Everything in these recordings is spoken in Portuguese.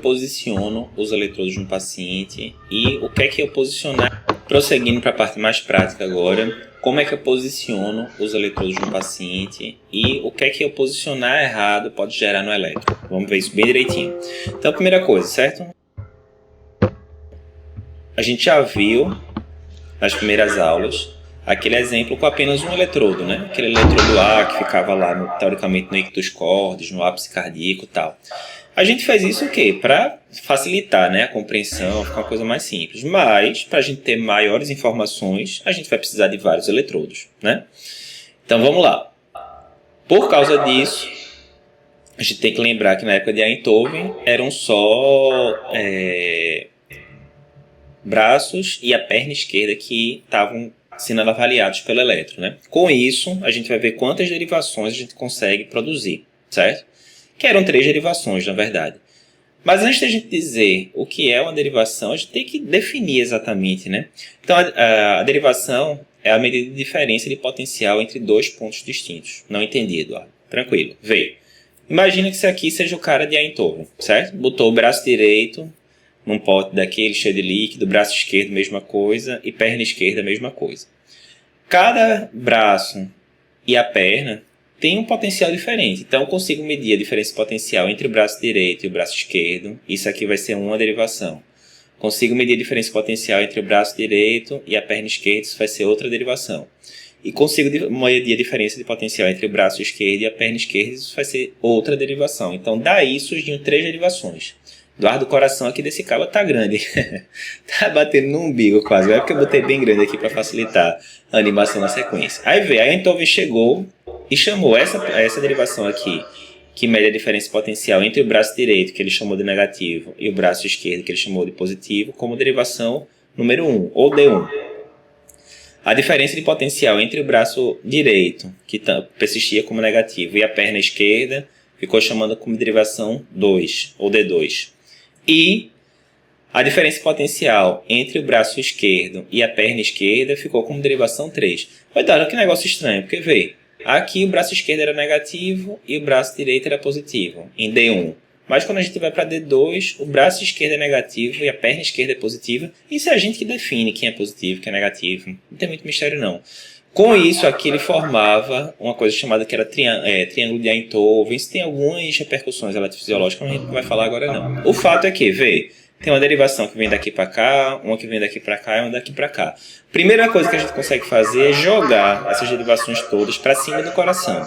posiciono os eletrodos no paciente e o que é que eu posicionar. Prosseguindo para a parte mais prática agora, como é que eu posiciono os eletrodos no paciente e o que é que eu posicionar errado pode gerar no eletro. Vamos ver isso bem direitinho. Então, a primeira coisa, certo? A gente já viu nas primeiras aulas aquele exemplo com apenas um eletrodo, né? Aquele eletrodo A que ficava lá, teoricamente, no ictus cordis, no ápice cardíaco e tal. A gente faz isso o quê? Para facilitar, né, a compreensão, ficar uma coisa mais simples. Mas, para a gente ter maiores informações, a gente vai precisar de vários eletrodos, né? Então, vamos lá. Por causa disso, a gente tem que lembrar que na época de Einthoven eram só braços e a perna esquerda que estavam sendo avaliados pelo eletro, né? Com isso, a gente vai ver quantas derivações a gente consegue produzir, certo? Que eram 3 derivações, na verdade. Mas antes de a gente dizer o que é uma derivação, a gente tem que definir exatamente, né? Então, a derivação é a medida de diferença de potencial entre 2 pontos distintos. Não entendi, Eduardo. Tranquilo. Vê. Imagina que isso aqui seja o cara de Einthoven, certo? Botou o braço direito num pote daquele cheio de líquido, braço esquerdo, mesma coisa, e perna esquerda, mesma coisa. Cada braço e a perna tem um potencial diferente. Então, eu consigo medir a diferença potencial entre o braço direito e o braço esquerdo. Isso aqui vai ser uma derivação. Consigo medir a diferença potencial entre o braço direito e a perna esquerda. Isso vai ser outra derivação. E consigo medir a diferença de potencial entre o braço esquerdo e a perna esquerda. Isso vai ser outra derivação. Então, daí surgiram 3 derivações. Eduardo, o coração aqui desse cabo tá grande. Tá batendo no umbigo quase. É porque eu botei bem grande aqui para facilitar a animação na sequência. Aí vê, a Einthoven chegou e chamou essa derivação aqui, que mede a diferença potencial entre o braço direito, que ele chamou de negativo, e o braço esquerdo, que ele chamou de positivo, como derivação número 1, ou D1. A diferença de potencial entre o braço direito, que persistia como negativo, e a perna esquerda, ficou chamando como derivação 2, ou D2. E a diferença potencial entre o braço esquerdo e a perna esquerda ficou como derivação 3. Vai dar que negócio estranho, porque vê, aqui o braço esquerdo era negativo e o braço direito era positivo, em D1. Mas quando a gente vai para D2, o braço esquerdo é negativo e a perna esquerda é positiva. Isso é a gente que define quem é positivo e quem é negativo. Não tem muito mistério não. Com isso aqui ele formava uma coisa chamada que era triângulo de Einthoven. Isso tem algumas repercussões eletrofisiológicas, mas a gente não vai falar agora não. O fato é que, vê, tem uma derivação que vem daqui para cá, uma que vem daqui para cá e uma daqui para cá. Primeira coisa que a gente consegue fazer é jogar essas derivações todas para cima do coração.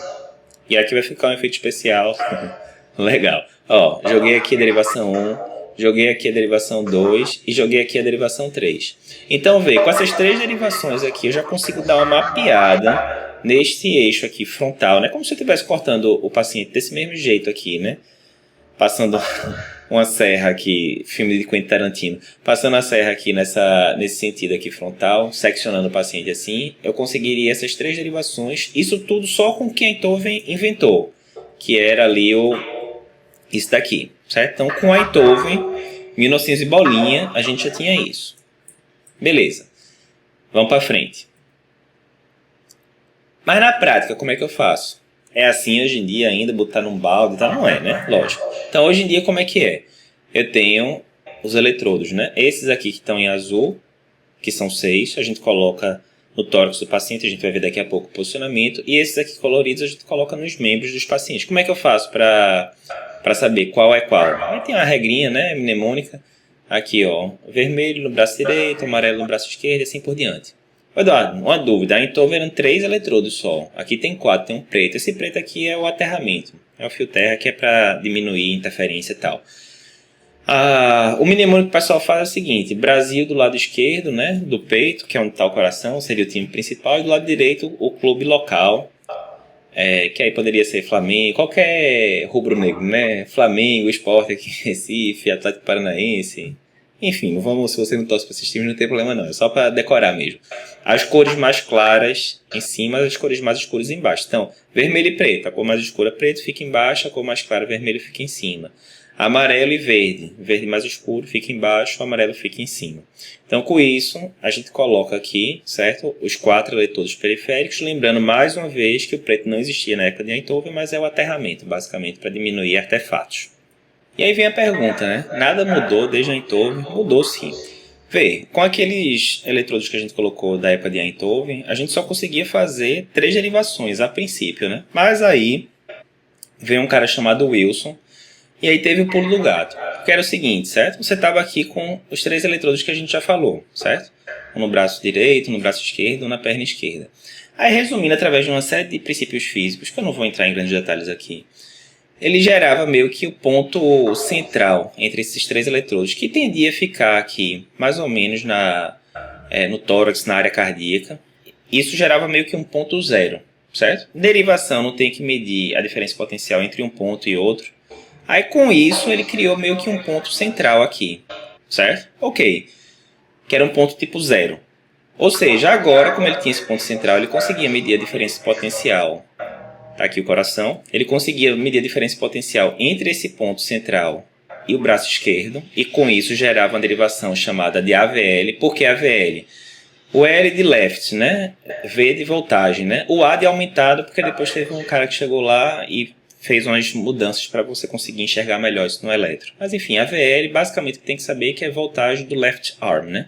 E aqui vai ficar um efeito especial. Legal. Ó, joguei aqui a derivação 1. Joguei aqui a derivação 2 e joguei aqui a derivação 3. Então, vê, com essas 3 derivações aqui, eu já consigo dar uma mapeada neste eixo aqui frontal, né? Como se eu estivesse cortando o paciente desse mesmo jeito aqui, né? Passando uma serra aqui, filme de Quentin Tarantino, passando a serra aqui nesse sentido aqui frontal, seccionando o paciente assim, eu conseguiria essas 3 derivações, isso tudo só com o que Einthoven inventou, que era ali isso daqui, certo? Então, com Einthoven, 1900 e bolinha, a gente já tinha isso. Beleza. Vamos para frente. Mas na prática, como é que eu faço? É assim hoje em dia ainda, botar num balde e tal? Não é, né? Lógico. Então, hoje em dia, como é que é? Eu tenho os eletrodos, né? Esses aqui que estão em azul, que são 6, a gente coloca no tórax do paciente, a gente vai ver daqui a pouco o posicionamento. E esses aqui coloridos a gente coloca nos membros dos pacientes. Como é que eu faço para saber qual é qual? Aí tem uma regrinha, né, mnemônica. Aqui, ó, vermelho no braço direito, amarelo no braço esquerdo e assim por diante. Eduardo, uma dúvida. A Einthoven eram 3 eletrodos só. Aqui tem 4, tem um preto. Esse preto aqui é o aterramento. É o fio terra que é para diminuir interferência e tal. O mnemônico que o pessoal faz é o seguinte: Brasil do lado esquerdo, né, do peito, que é onde está o coração, seria o time principal, e do lado direito o clube local, que aí poderia ser Flamengo, qualquer rubro-negro, né? Flamengo, Sport aqui em Recife, Atlético Paranaense, enfim, se você não torce para esses times não tem problema não, é só para decorar mesmo. As cores mais claras em cima, as cores mais escuras embaixo. Então, vermelho e preto, a cor mais escura preto fica embaixo, a cor mais clara vermelho fica em cima. Amarelo e verde, verde mais escuro fica embaixo, o amarelo fica em cima. Então, com isso, a gente coloca aqui, certo, os 4 eletrodos periféricos, lembrando mais uma vez que o preto não existia na época de Einthoven, mas é o aterramento, basicamente, para diminuir artefatos. E aí vem a pergunta, né? Nada mudou desde Eindhoven? Mudou sim. Vê, com aqueles eletrodos que a gente colocou da época de Eindhoven, a gente só conseguia fazer 3 derivações a princípio, né? Mas aí veio um cara chamado Wilson, e aí teve o pulo do gato. Que era o seguinte, certo? Você estava aqui com os 3 eletrodos que a gente já falou, certo? Um no braço direito, no braço esquerdo, um na perna esquerda. Aí, resumindo, através de uma série de princípios físicos, que eu não vou entrar em grandes detalhes aqui, ele gerava meio que o ponto central entre esses 3 eletrodos, que tendia a ficar aqui mais ou menos no tórax, na área cardíaca. Isso gerava meio que um ponto zero, certo? Derivação não tem que medir a diferença potencial entre um ponto e outro. Aí com isso ele criou meio que um ponto central aqui, certo? Ok, que era um ponto tipo zero. Ou seja, agora como ele tinha esse ponto central, ele conseguia medir a diferença potencial. Tá aqui o coração. Ele conseguia medir a diferença potencial entre esse ponto central e o braço esquerdo. E com isso gerava uma derivação chamada de AVL. Por que AVL? O L de left, né? V de voltagem, né? O A de aumentado, porque depois teve um cara que chegou lá e fez umas mudanças para você conseguir enxergar melhor isso no eletro. Mas enfim, AVL basicamente tem que saber que é voltagem do left arm, né?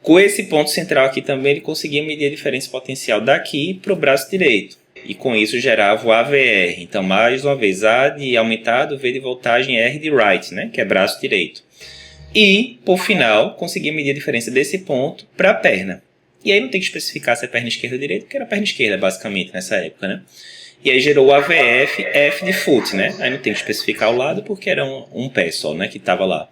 Com esse ponto central aqui também ele conseguia medir a diferença potencial daqui para o braço direito. E com isso gerava o AVR. Então, mais uma vez, A de aumentado, V de voltagem, R de right, né? Que é braço direito. E, por final, conseguia medir a diferença desse ponto para a perna. E aí não tem que especificar se é perna esquerda ou direita, porque era perna esquerda, basicamente, nessa época, né? E aí gerou o AVF, F de foot, né? Aí não tem que especificar o lado, porque era um pé só, né? Que estava lá.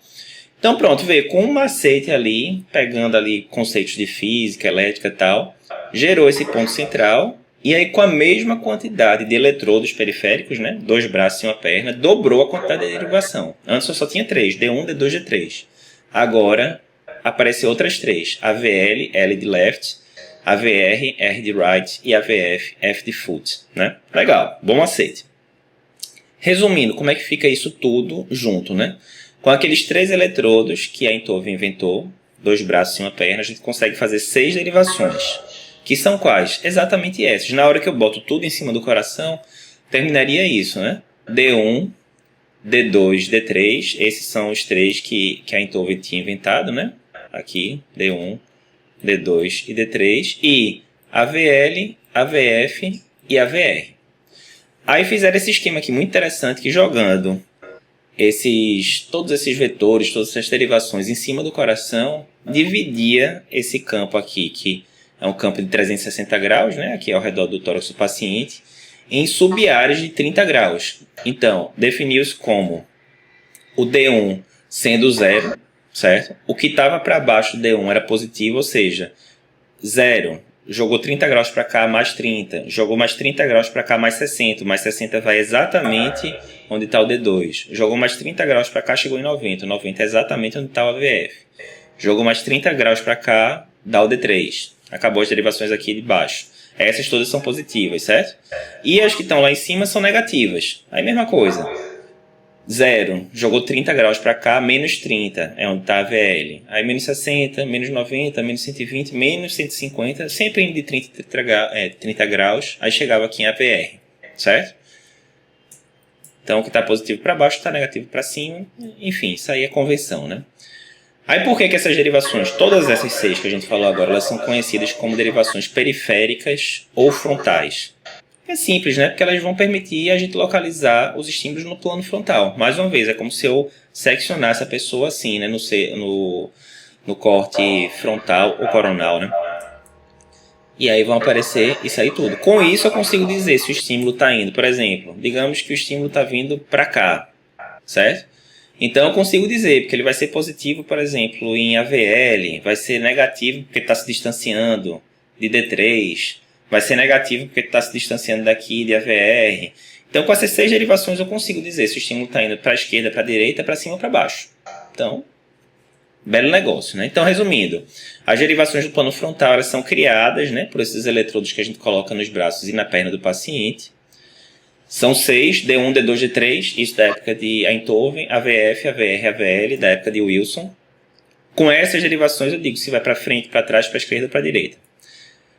Então, pronto, veio com um macete ali, pegando ali conceitos de física, elétrica e tal, gerou esse ponto central. E aí, com a mesma quantidade de eletrodos periféricos, né, 2 braços e uma perna, dobrou a quantidade de derivação. Antes eu só tinha 3, D1, D2, D3. Agora, apareceu outras 3. AVL, L de left, AVR, R de right e AVF, F de foot. Né? Legal, bom macete. Resumindo, como é que fica isso tudo junto, né? Com aqueles 3 eletrodos que a Eindhoven inventou, 2 braços e uma perna, a gente consegue fazer 6 derivações. Que são quais? Exatamente essas. Na hora que eu boto tudo em cima do coração, terminaria isso, né? D1, D2, D3. Esses são os 3 que a Eindhoven tinha inventado, né? Aqui, D1, D2 e D3. E AVL, AVF e AVR. Aí fizeram esse esquema aqui muito interessante, que jogando todos esses vetores, todas essas derivações em cima do coração, dividia esse campo aqui, que é um campo de 360 graus, né, aqui ao redor do tórax do paciente, em sub-áreas de 30 graus. Então, definiu-se como o D1 sendo zero, certo? O que estava para baixo do D1 era positivo, ou seja, 0. Jogou 30 graus para cá, mais 30. Jogou mais 30 graus para cá, mais 60. Mais 60 vai exatamente onde está o D2. Jogou mais 30 graus para cá, chegou em 90. 90 é exatamente onde está o AVF. Jogou mais 30 graus para cá, dá o D3. Acabou as derivações aqui de baixo. Essas todas são positivas, certo? E as que estão lá em cima são negativas. Aí mesma coisa. 0, jogou 30 graus para cá, menos 30 é onde está a VL. Aí menos 60, menos 90, menos 120, menos 150, sempre indo de 30 graus, aí chegava aqui em AVR, certo? Então o que está positivo para baixo está negativo para cima, enfim, isso aí é convenção, né? Aí por que essas derivações, todas essas 6 que a gente falou agora, elas são conhecidas como derivações periféricas ou frontais? É simples, né? Porque elas vão permitir a gente localizar os estímulos no plano frontal. Mais uma vez, é como se eu seccionasse a pessoa assim, né? No corte frontal ou coronal, né? E aí vão aparecer isso aí tudo. Com isso eu consigo dizer se o estímulo está indo. Por exemplo, digamos que o estímulo está vindo para cá, certo? Então eu consigo dizer, porque ele vai ser positivo, por exemplo, em AVL, vai ser negativo porque está se distanciando de D3, vai ser negativo porque está se distanciando daqui de AVR. Então com essas 6 derivações eu consigo dizer se o estímulo está indo para a esquerda, para a direita, para cima ou para baixo. Então, belo negócio, né? Então, resumindo, as derivações do plano frontal elas são criadas, né, por esses eletrodos que a gente coloca nos braços e na perna do paciente. São 6, D1, D2, D3, isso da época de Eindhoven, AVF, AVR, AVL, da época de Wilson. Com essas derivações eu digo se vai para frente, para trás, para a esquerda ou para a direita.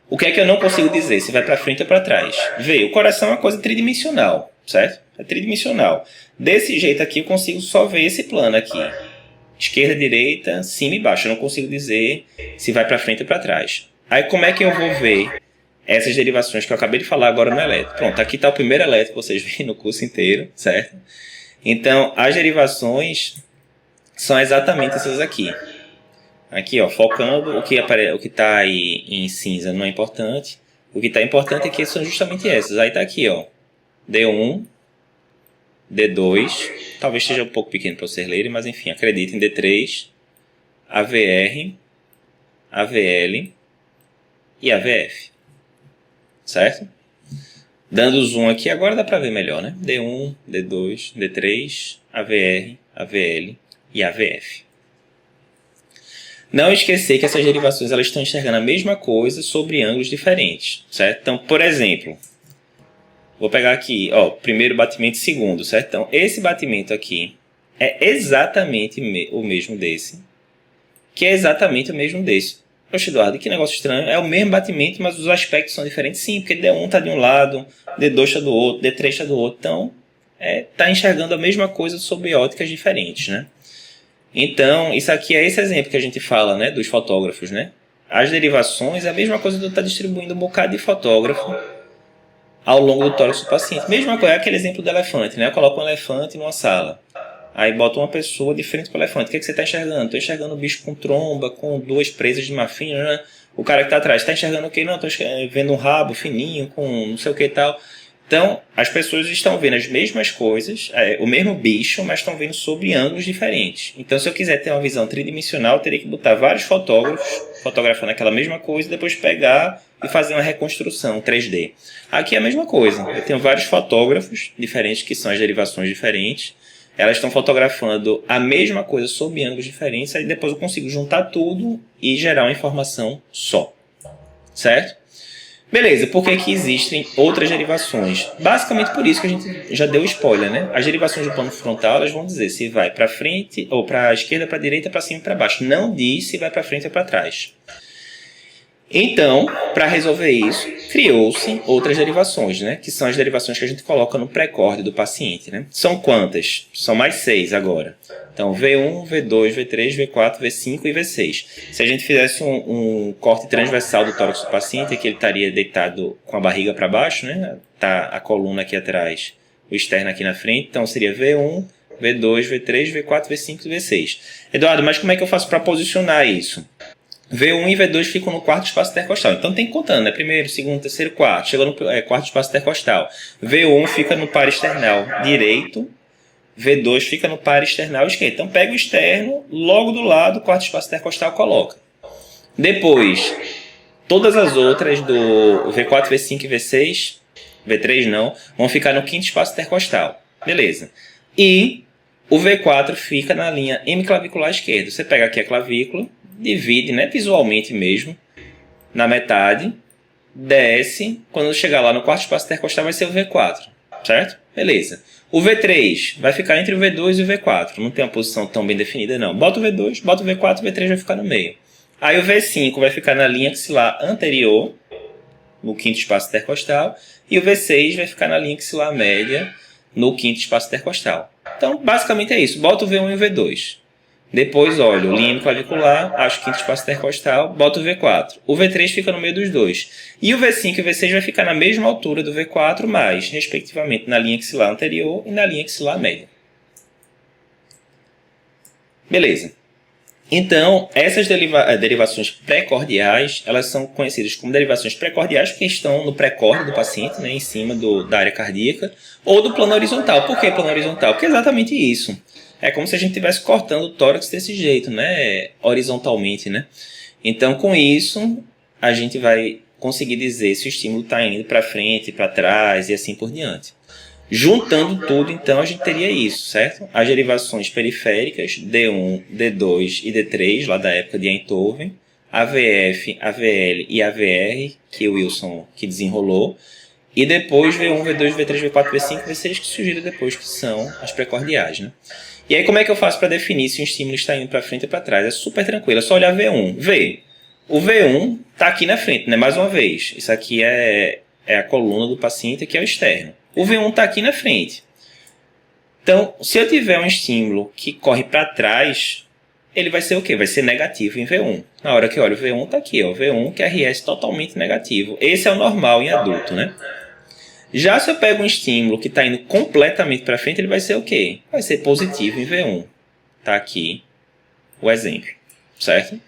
O que é que eu não consigo dizer? Se vai para frente ou para trás? Vê, o coração é uma coisa tridimensional, certo? É tridimensional. Desse jeito aqui eu consigo só ver esse plano aqui. Esquerda, direita, cima e baixo. Eu não consigo dizer se vai para frente ou para trás. Aí como é que eu vou ver essas derivações que eu acabei de falar agora no elétrico? Pronto, aqui está o primeiro elétrico que vocês veem no curso inteiro, certo? Então, as derivações são exatamente essas aqui. Aqui, ó, focando, o que está aí em cinza não é importante. O que está importante aqui são justamente essas. Aí está aqui, ó, D1, D2, talvez esteja um pouco pequeno para vocês lerem, mas enfim, acreditem, D3, AVR, AVL e AVF, certo? Dando zoom aqui, agora dá para ver melhor, né? D1, D2, D3, AVR, AVL e AVF. Não esquecer que essas derivações elas estão enxergando a mesma coisa sobre ângulos diferentes, certo? Então, por exemplo, vou pegar aqui, ó, primeiro batimento e segundo, certo? Então, esse batimento aqui é exatamente o mesmo desse, que é exatamente o mesmo desse. Poxa, Eduardo, que negócio estranho. É o mesmo batimento, mas os aspectos são diferentes. Sim, porque D1 está de um lado, D2 está do outro, D3 está do outro. Então, está enxergando a mesma coisa sob óticas diferentes, né? Então, isso aqui é esse exemplo que a gente fala, né, dos fotógrafos, né? As derivações é a mesma coisa do estar distribuindo um bocado de fotógrafo ao longo do tórax do paciente. Mesma coisa, é aquele exemplo do elefante, né? Eu coloco um elefante numa sala. Aí boto uma pessoa de frente para o elefante. O que, é que você está enxergando? Estou enxergando um bicho com tromba, com duas presas de marfim, né? O cara que está atrás está enxergando o quê? Não, estou vendo um rabo fininho, com não sei o que e tal. Então, as pessoas estão vendo as mesmas coisas, o mesmo bicho, mas estão vendo sob ângulos diferentes. Então, se eu quiser ter uma visão tridimensional, eu teria que botar vários fotógrafos fotografando aquela mesma coisa, depois pegar e fazer uma reconstrução 3D. Aqui é a mesma coisa. Eu tenho vários fotógrafos diferentes, que são as derivações diferentes. Elas estão fotografando a mesma coisa sob ângulos diferentes, aí depois eu consigo juntar tudo e gerar uma informação só. Certo? Beleza, por que existem outras derivações? Basicamente por isso que a gente já deu spoiler, né? As derivações do plano frontal, elas vão dizer se vai para frente, ou para a esquerda, para a direita, para cima e para baixo. Não diz se vai para frente ou para trás. Então, para resolver isso, criou-se outras derivações, né? Que são as derivações que a gente coloca no pré-corde do paciente, né? São quantas? São mais 6 agora. Então, V1, V2, V3, V4, V5 e V6. Se a gente fizesse um corte transversal do tórax do paciente, aqui ele estaria deitado com a barriga para baixo, né? Tá a coluna aqui atrás, o externo aqui na frente. Então, seria V1, V2, V3, V4, V5 e V6. Eduardo, mas como é que eu faço para posicionar isso? V1 e V2 ficam no quarto espaço intercostal. Então tem que contando, né? Primeiro, segundo, terceiro, quarto. Chega no quarto espaço intercostal. V1 fica no par external direito. V2 fica no par external esquerdo. Então pega o externo, logo do lado, quarto espaço intercostal, coloca. Depois, todas as outras do V4, V5 e V6, V3 não, vão ficar no quinto espaço intercostal. Beleza. E o V4 fica na linha hemiclavicular esquerda. Você pega aqui a clavícula, divide, né, visualmente mesmo, na metade, desce, quando chegar lá no quarto espaço intercostal vai ser o V4, certo? Beleza. O V3 vai ficar entre o V2 e o V4, não tem uma posição tão bem definida não. Bota o V2, bota o V4, o V3 vai ficar no meio. Aí o V5 vai ficar na linha axilar anterior, no quinto espaço intercostal, e o V6 vai ficar na linha axilar média, no quinto espaço intercostal. Então, basicamente é isso. Bota o V1 e o V2. Depois, olha, o linha clavicular, acho quinto espaço intercostal, bota o V4. O V3 fica no meio dos dois. E o V5 e o V6 vai ficar na mesma altura do V4, mas, respectivamente, na linha axilar anterior e na linha axilar média. Beleza. Então, essas derivações pré-cordiais, elas são conhecidas como derivações pré-cordiais porque estão no pré-córdio do paciente, né, em cima da área cardíaca, ou do plano horizontal. Por que plano horizontal? Porque é exatamente isso. É como se a gente estivesse cortando o tórax desse jeito, né, horizontalmente, né? Então, com isso, a gente vai conseguir dizer se o estímulo está indo para frente, para trás e assim por diante. Juntando tudo, então, a gente teria isso, certo? As derivações periféricas, D1, D2 e D3, lá da época de Einthoven, AVF, AVL e AVR, que o Wilson que desenrolou, e depois V1, V2, V3, V4, V5, V6, que surgiram depois, que são as precordiais, né? E aí, como é que eu faço para definir se o estímulo está indo para frente ou para trás? É super tranquilo, é só olhar V1. Vê, o V1 está aqui na frente, né? Mais uma vez, isso aqui é a coluna do paciente, aqui é o externo. O V1 está aqui na frente. Então, se eu tiver um estímulo que corre para trás, ele vai ser o quê? Vai ser negativo em V1. Na hora que eu olho o V1, está aqui, ó, V1 QRS totalmente negativo. Esse é o normal em adulto, né? Já se eu pego um estímulo que está indo completamente para frente, ele vai ser o quê? Vai ser positivo em V1. Está aqui o exemplo, certo?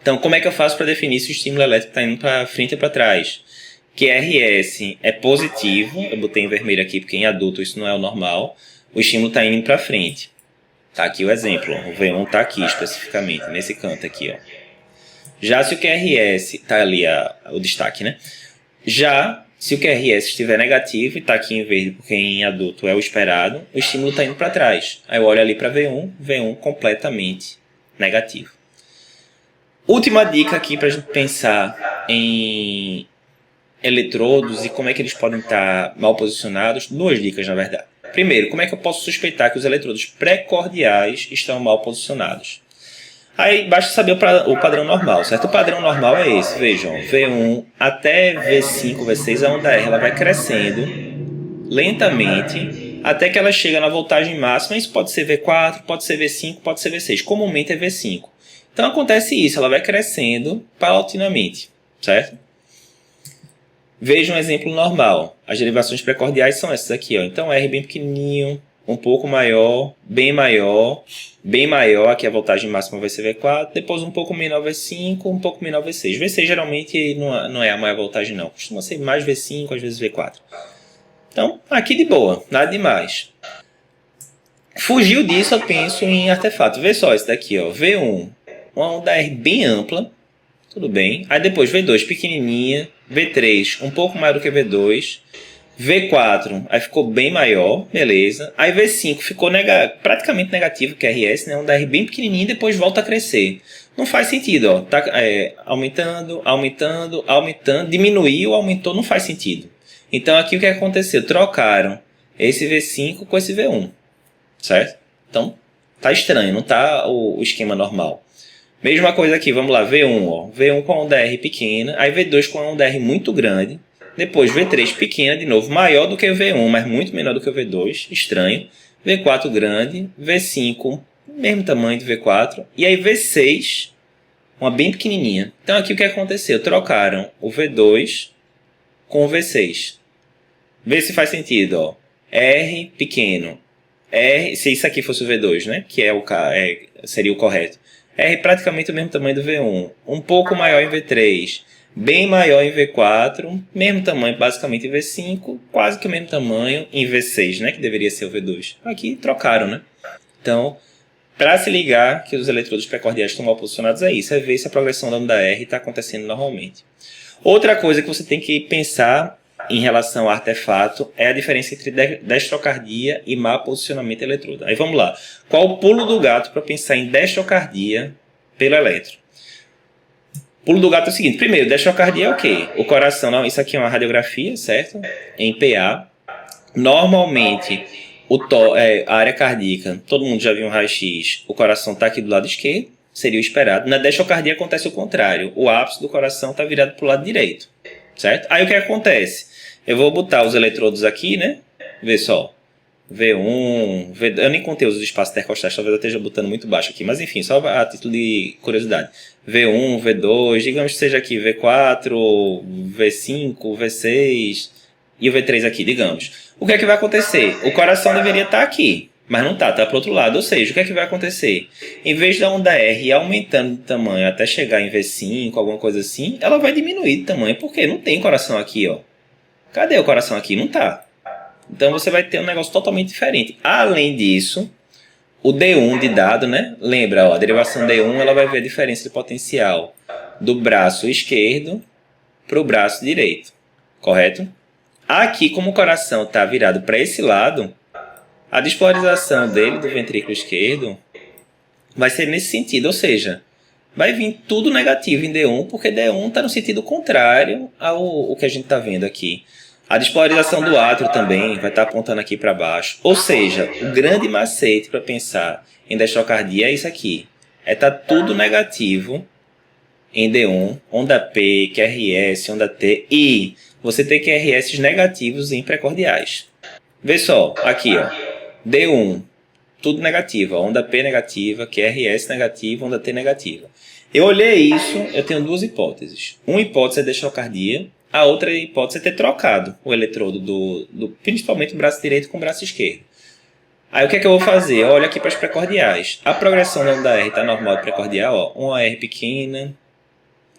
Então, como é que eu faço para definir se o estímulo elétrico está indo para frente ou para trás? QRS é positivo, eu botei em vermelho aqui porque em adulto isso não é o normal, o estímulo está indo para frente. Está aqui o exemplo, ó. O V1 está aqui especificamente, nesse canto aqui. Ó. Já se o QRS, está ali o destaque, né? Já se o QRS estiver negativo e está aqui em verde porque em adulto é o esperado, o estímulo está indo para trás. Aí eu olho ali para V1, V1 completamente negativo. Última dica aqui para a gente pensar em eletrodos e como é que eles podem estar mal posicionados. Duas dicas, na verdade. Primeiro, como é que eu posso suspeitar que os eletrodos pré-cordiais estão mal posicionados? Aí basta saber o padrão normal, certo? O padrão normal é esse, vejam, V1 até V5, V6, a onda R ela vai crescendo lentamente até que ela chega na voltagem máxima. Isso pode ser V4, pode ser V5, pode ser V6, comumente é V5. Então acontece isso, ela vai crescendo paulatinamente, certo? Veja um exemplo normal. As derivações pré-cordiais são essas aqui, ó. Então R bem pequenininho, um pouco maior, bem maior, aqui a voltagem máxima vai ser V4, depois um pouco menor V5, um pouco menor V6. V6 geralmente não é a maior voltagem não, costuma ser mais V5, às vezes V4. Então, aqui de boa, nada demais. Fugiu disso, eu penso em artefato. Vê só esse daqui, ó, V1, uma onda R bem ampla, tudo bem. Aí depois V2 pequenininha, V3 um pouco maior do que V2, V4 aí ficou bem maior, beleza. Aí V5 ficou praticamente negativo, que é RS, né? Onda R bem pequenininha e depois volta a crescer. Não faz sentido, ó. Tá, aumentando, diminuiu, aumentou, não faz sentido. Então aqui o que aconteceu? Trocaram esse V5 com esse V1, certo? Então tá estranho, não tá o esquema normal. Mesma coisa aqui, vamos lá, V1, ó. V1 com a onda R pequena, aí V2 com a onda R muito grande, depois V3 pequena, de novo, maior do que o V1, mas muito menor do que o V2, estranho, V4 grande, V5, mesmo tamanho de V4, e aí V6, uma bem pequenininha. Então aqui o que aconteceu? Trocaram o V2 com o V6. Vê se faz sentido, ó. R pequeno, R, se isso aqui fosse o V2, né? Que seria o correto. R praticamente o mesmo tamanho do V1, um pouco maior em V3, bem maior em V4, mesmo tamanho basicamente em V5, quase que o mesmo tamanho em V6, né, que deveria ser o V2. Aqui trocaram, né? Então, para se ligar que os eletrodos pré-cordiais estão mal posicionados é isso, é ver se a progressão da onda R está acontecendo normalmente. Outra coisa que você tem que pensar em relação ao artefato é a diferença entre destrocardia e mau posicionamento eletrodo. Aí vamos lá. Qual o pulo do gato para pensar em destrocardia pelo eletro? O pulo do gato é o seguinte. Primeiro, destrocardia é o quê? O coração, não, isso aqui é uma radiografia, certo? Em PA. Normalmente, a área cardíaca, todo mundo já viu um raio-x, o coração está aqui do lado esquerdo, seria o esperado. Na destrocardia acontece o contrário. O ápice do coração está virado para o lado direito, certo? Aí o que acontece? Eu vou botar os eletrodos aqui, né? Vê só. V1, V2. Eu nem contei os espaços intercostais, talvez eu esteja botando muito baixo aqui. Mas enfim, só a título de curiosidade. V1, V2, digamos que seja aqui V4, V5, V6 e o V3 aqui, digamos. O que é que vai acontecer? O coração deveria estar aqui, mas não está para o outro lado. Ou seja, o que é que vai acontecer? Em vez da onda R ir aumentando de tamanho até chegar em V5, alguma coisa assim, ela vai diminuir de tamanho, porque não tem coração aqui, ó. Cadê o coração aqui? Não está. Então você vai ter um negócio totalmente diferente. Além disso, o D1 de dado, né? Lembra, ó, a derivação D1 ela vai ver a diferença de potencial do braço esquerdo para o braço direito. Correto? Aqui, como o coração está virado para esse lado, a despolarização dele, do ventrículo esquerdo, vai ser nesse sentido. Ou seja, vai vir tudo negativo em D1, porque D1 está no sentido contrário ao que a gente está vendo aqui. A despolarização do átrio também vai estar apontando aqui para baixo. Ou seja, o grande macete para pensar em destrocardia é isso aqui. É estar tudo negativo em D1, onda P, QRS, onda T, e você tem QRS negativos em pré-cordiais. Vê só, aqui, ó. D1, tudo negativo, onda P negativa, QRS negativa, onda T negativa. Eu olhei isso, eu tenho duas hipóteses. Uma hipótese é deixocardia, a outra hipótese é ter trocado o eletrodo principalmente o braço direito com o braço esquerdo. Aí o que é que eu vou fazer? Eu olho aqui para as precordiais. A progressão da onda R está normal de precordial, ó. Uma R pequena,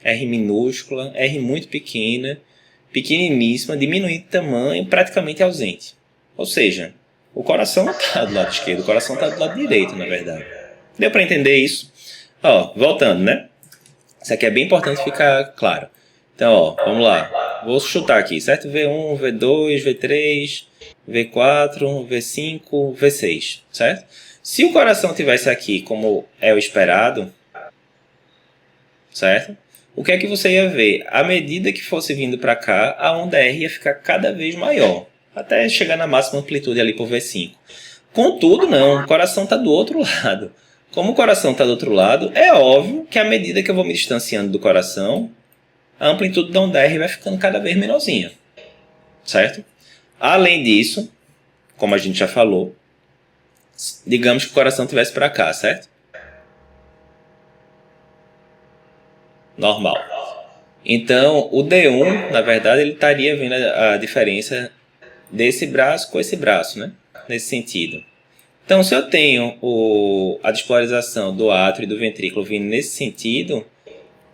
R minúscula, R muito pequena, pequeniníssima, diminuindo de tamanho, praticamente ausente. Ou seja, o coração não está do lado esquerdo, o coração está do lado direito, na verdade. Deu para entender isso? Ó, voltando, né? Isso aqui é bem importante ficar claro. Então, ó, vamos lá. Vou chutar aqui, certo? V1, V2, V3, V4, V5, V6, certo? Se o coração tivesse aqui como é o esperado, certo? O que é que você ia ver? À medida que fosse vindo para cá, a onda R ia ficar cada vez maior, até chegar na máxima amplitude ali por V5. Contudo, não, o coração está do outro lado. Como o coração está do outro lado, é óbvio que à medida que eu vou me distanciando do coração, a amplitude da onda R vai ficando cada vez menorzinha, certo? Além disso, como a gente já falou, digamos que o coração estivesse para cá, certo? Normal. Então, o D1, na verdade, ele estaria vendo a diferença desse braço com esse braço, né? Nesse sentido. Então, se eu tenho a despolarização do átrio e do ventrículo vindo nesse sentido,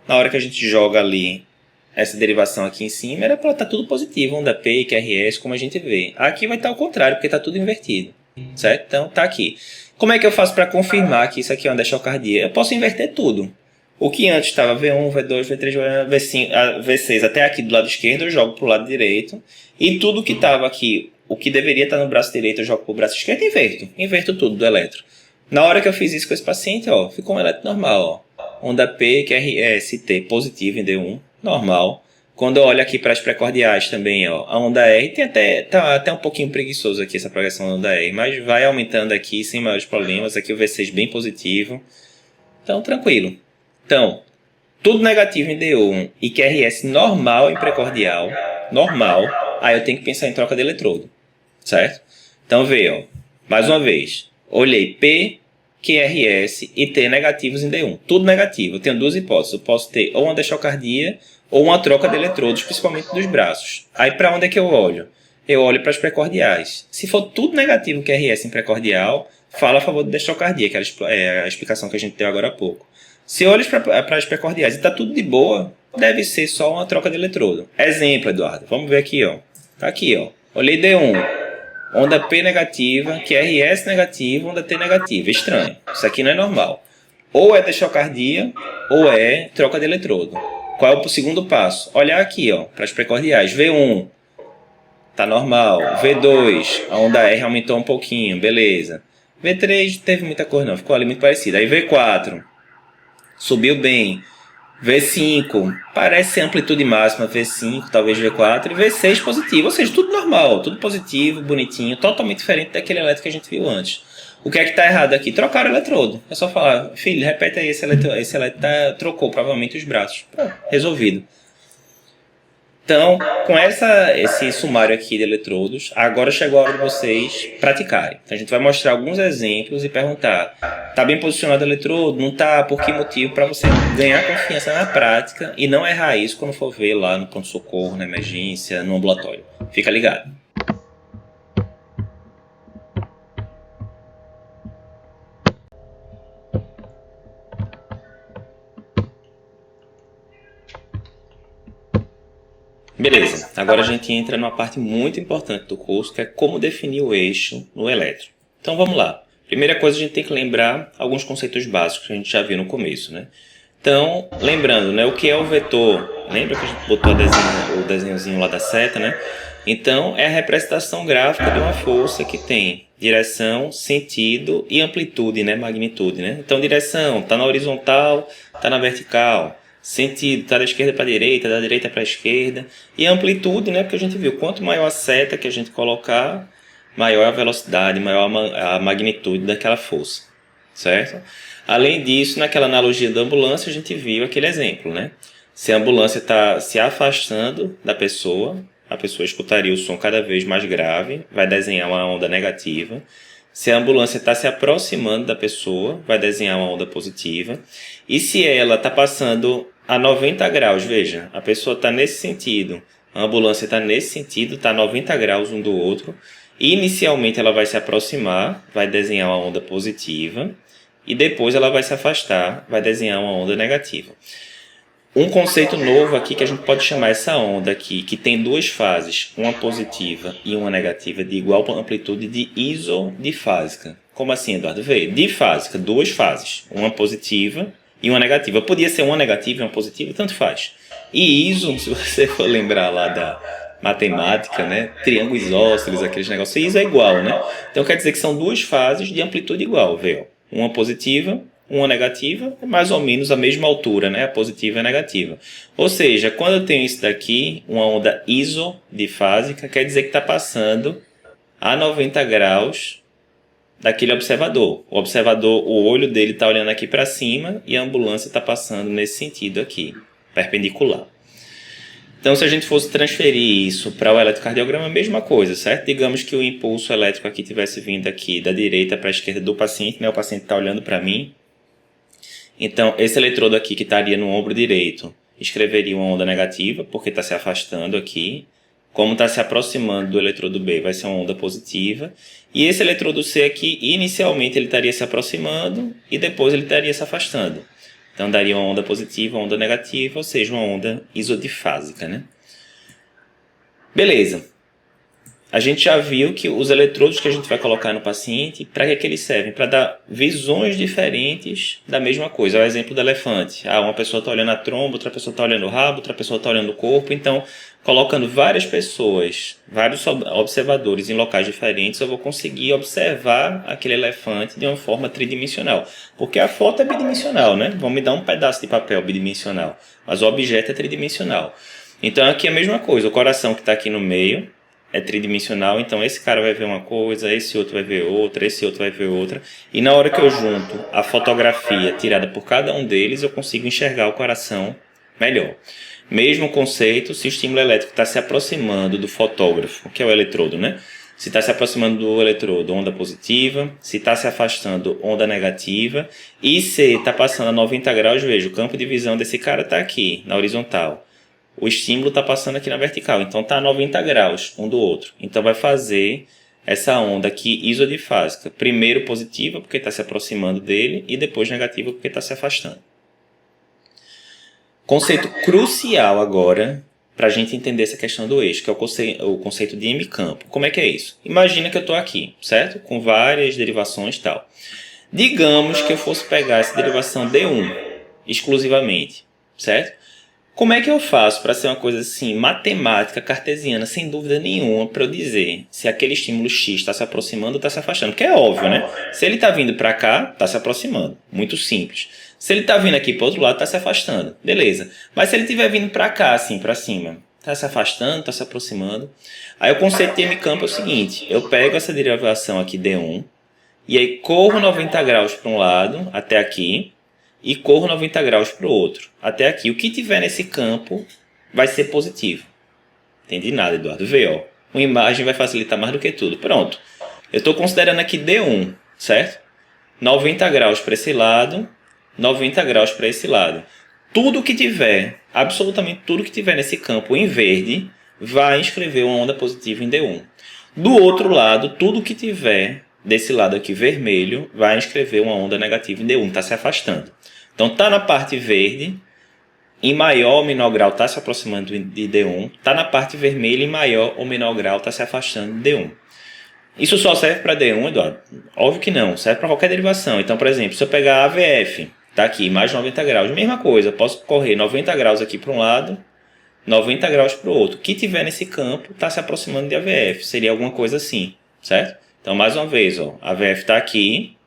na hora que a gente joga ali essa derivação aqui em cima, era para estar tudo positivo, onda P e QRS, como a gente vê. Aqui vai estar ao contrário, porque está tudo invertido, certo? Então, está aqui. Como é que eu faço para confirmar que isso aqui é uma deixocardia? Eu posso inverter tudo. O que antes estava V1, V2, V3, V5, V6 até aqui do lado esquerdo, eu jogo para o lado direito. E tudo que estava aqui, o que deveria estar no braço direito, eu jogo para o braço esquerdo e inverto. Inverto tudo do eletro. Na hora que eu fiz isso com esse paciente, ó, ficou um eletro normal. Ó. Onda P, QRS, T positivo em D1, normal. Quando eu olho aqui para as precordiais também, ó, a onda R tem tá até um pouquinho preguiçoso aqui essa progressão da onda R, mas vai aumentando aqui sem maiores problemas. Aqui o V6 bem positivo. Então, tranquilo. Então, tudo negativo em D1 e QRS normal em precordial, normal, aí eu tenho que pensar em troca de eletrodo, certo? Então, vê, ó, mais uma vez, olhei P, QRS e T negativos em D1, tudo negativo. Eu tenho duas hipóteses, eu posso ter ou uma deixocardia ou uma troca de eletrodos, principalmente dos braços. Aí, para onde é que eu olho? Eu olho para as precordiais. Se for tudo negativo QRS em precordial, fala a favor de deixocardia, que é a explicação que a gente deu agora há pouco. Se olhas para as precordiais e está tudo de boa, deve ser só uma troca de eletrodo. Exemplo, Eduardo. Vamos ver aqui, ó. Tá aqui, ó. Olhei D1. Onda P negativa, QRS negativa, onda T negativa. Estranho. Isso aqui não é normal. Ou é deixocardia, ou é troca de eletrodo. Qual é o segundo passo? Olhar aqui, ó, para as precordiais. V1. Tá normal. V2. A onda R aumentou um pouquinho. Beleza. V3 não teve muita cor, não. Ficou ali muito parecido. Aí V4. Subiu bem. V5, parece ser amplitude máxima, V5, talvez V4, e V6 positivo, ou seja, tudo normal, tudo positivo, bonitinho, totalmente diferente daquele elétrico que a gente viu antes. O que é que está errado aqui? Trocar o eletrodo. É só falar, filho, repete aí, esse elétrodo trocou provavelmente os braços. Pronto, resolvido. Então, com esse sumário aqui de eletrodos, agora chegou a hora de vocês praticarem. Então, a gente vai mostrar alguns exemplos e perguntar: está bem posicionado o eletrodo? Não está? Por que motivo? Para você ganhar confiança na prática e não errar isso quando for ver lá no pronto-socorro, na emergência, no ambulatório. Fica ligado. Beleza, agora a gente entra numa parte muito importante do curso, que é como definir o eixo no eletro. Então vamos lá. Primeira coisa, a gente tem que lembrar alguns conceitos básicos que a gente já viu no começo, né? Então, lembrando, né, o que é o vetor? Lembra que a gente botou o desenhozinho lá da seta, né? Então, é a representação gráfica de uma força que tem direção, sentido e amplitude, né? Magnitude, né? Então, direção está na horizontal, está na vertical. Sentido, está da esquerda para a direita, da direita para a esquerda. E amplitude, né? Porque a gente viu, quanto maior a seta que a gente colocar, maior a velocidade, maior a magnitude daquela força, certo? Além disso, naquela analogia da ambulância, a gente viu aquele exemplo, né? Se a ambulância está se afastando da pessoa, a pessoa escutaria o som cada vez mais grave, vai desenhar uma onda negativa. Se a ambulância está se aproximando da pessoa, vai desenhar uma onda positiva. E se ela está passando a 90 graus, veja, a pessoa está nesse sentido, a ambulância está nesse sentido, está a 90 graus um do outro. E inicialmente ela vai se aproximar, vai desenhar uma onda positiva. E depois ela vai se afastar, vai desenhar uma onda negativa. Um conceito novo aqui que a gente pode chamar essa onda aqui, que tem duas fases, uma positiva e uma negativa de igual amplitude, de isodifásica. Como assim, Eduardo? Vê, difásica, duas fases, uma positiva e uma negativa. Podia ser uma negativa e uma positiva, tanto faz. E iso, se você for lembrar lá da matemática, né? Triângulos isósceles, aqueles negócios, iso é igual, né? Então quer dizer que são duas fases de amplitude igual, vê, ó. Uma positiva, uma negativa, é mais ou menos a mesma altura, né? A positiva e a negativa. Ou seja, quando eu tenho isso daqui, uma onda isodifásica, quer dizer que está passando a 90 graus daquele observador. O observador, o olho dele está olhando aqui para cima e a ambulância está passando nesse sentido aqui, perpendicular. Então, se a gente fosse transferir isso para o eletrocardiograma, a mesma coisa, certo? Digamos que o impulso elétrico aqui tivesse vindo aqui da direita para a esquerda do paciente, né? O paciente está olhando para mim. Então, esse eletrodo aqui que estaria no ombro direito escreveria uma onda negativa, porque está se afastando aqui. Como está se aproximando do eletrodo B, vai ser uma onda positiva. E esse eletrodo C aqui, inicialmente, ele estaria se aproximando e depois ele estaria se afastando. Então, daria uma onda positiva, uma onda negativa, ou seja, uma onda isodifásica, né? Beleza. A gente já viu que os eletrodos que a gente vai colocar no paciente, para que eles servem? Para dar visões diferentes da mesma coisa. É o exemplo do elefante. Uma pessoa está olhando a tromba, outra pessoa está olhando o rabo, outra pessoa está olhando o corpo. Então, colocando várias pessoas, vários observadores em locais diferentes, eu vou conseguir observar aquele elefante de uma forma tridimensional. Porque a foto é bidimensional, né? Vão me dar um pedaço de papel bidimensional, mas o objeto é tridimensional. Então, aqui é a mesma coisa. O coração que está aqui no meio é tridimensional, então esse cara vai ver uma coisa, esse outro vai ver outra, esse outro vai ver outra. E na hora que eu junto a fotografia tirada por cada um deles, eu consigo enxergar o coração melhor. Mesmo conceito, se o estímulo elétrico está se aproximando do fotógrafo, que é o eletrodo, né? Se está se aproximando do eletrodo, onda positiva. Se está se afastando, onda negativa. E se está passando a 90 graus, veja, o campo de visão desse cara está aqui, na horizontal. O estímulo está passando aqui na vertical, então está a 90 graus um do outro. Então vai fazer essa onda aqui isodifásica. Primeiro positiva, porque está se aproximando dele, e depois negativa, porque está se afastando. Conceito crucial agora, para a gente entender essa questão do eixo, que é o conceito de M-campo. Como é que é isso? Imagina que eu estou aqui, certo? Com várias derivações e tal. Digamos que eu fosse pegar essa derivação D1 exclusivamente, certo? Como é que eu faço para ser uma coisa assim, matemática, cartesiana, sem dúvida nenhuma, para eu dizer se aquele estímulo X está se aproximando ou está se afastando? Porque é óbvio, né? Se ele está vindo para cá, está se aproximando. Muito simples. Se ele está vindo aqui para o outro lado, está se afastando. Beleza. Mas se ele estiver vindo para cá, assim, para cima, está se afastando, está se aproximando. Aí o conceito de M-campo é o seguinte. Eu pego essa derivação aqui, D1, e aí corro 90 graus para um lado, até aqui, e corro 90 graus para o outro, até aqui. O que tiver nesse campo vai ser positivo. Entendi nada, Eduardo. Vê, ó. Uma imagem vai facilitar mais do que tudo. Pronto. Eu estou considerando aqui D1, certo? 90 graus para esse lado, 90 graus para esse lado. Tudo que tiver, absolutamente tudo que tiver nesse campo em verde, vai escrever uma onda positiva em D1. Do outro lado, tudo que tiver desse lado aqui vermelho, vai escrever uma onda negativa em D1. Está se afastando. Então, está na parte verde, em maior ou menor grau está se aproximando de D1. Está na parte vermelha, em maior ou menor grau está se afastando de D1. Isso só serve para D1, Eduardo? Óbvio que não, serve para qualquer derivação. Então, por exemplo, se eu pegar a AVF, está aqui, mais 90 graus, mesma coisa, eu posso correr 90 graus aqui para um lado, 90 graus para o outro. O que tiver nesse campo está se aproximando de AVF, seria alguma coisa assim, certo? Então, mais uma vez, ó, a AVF está aqui,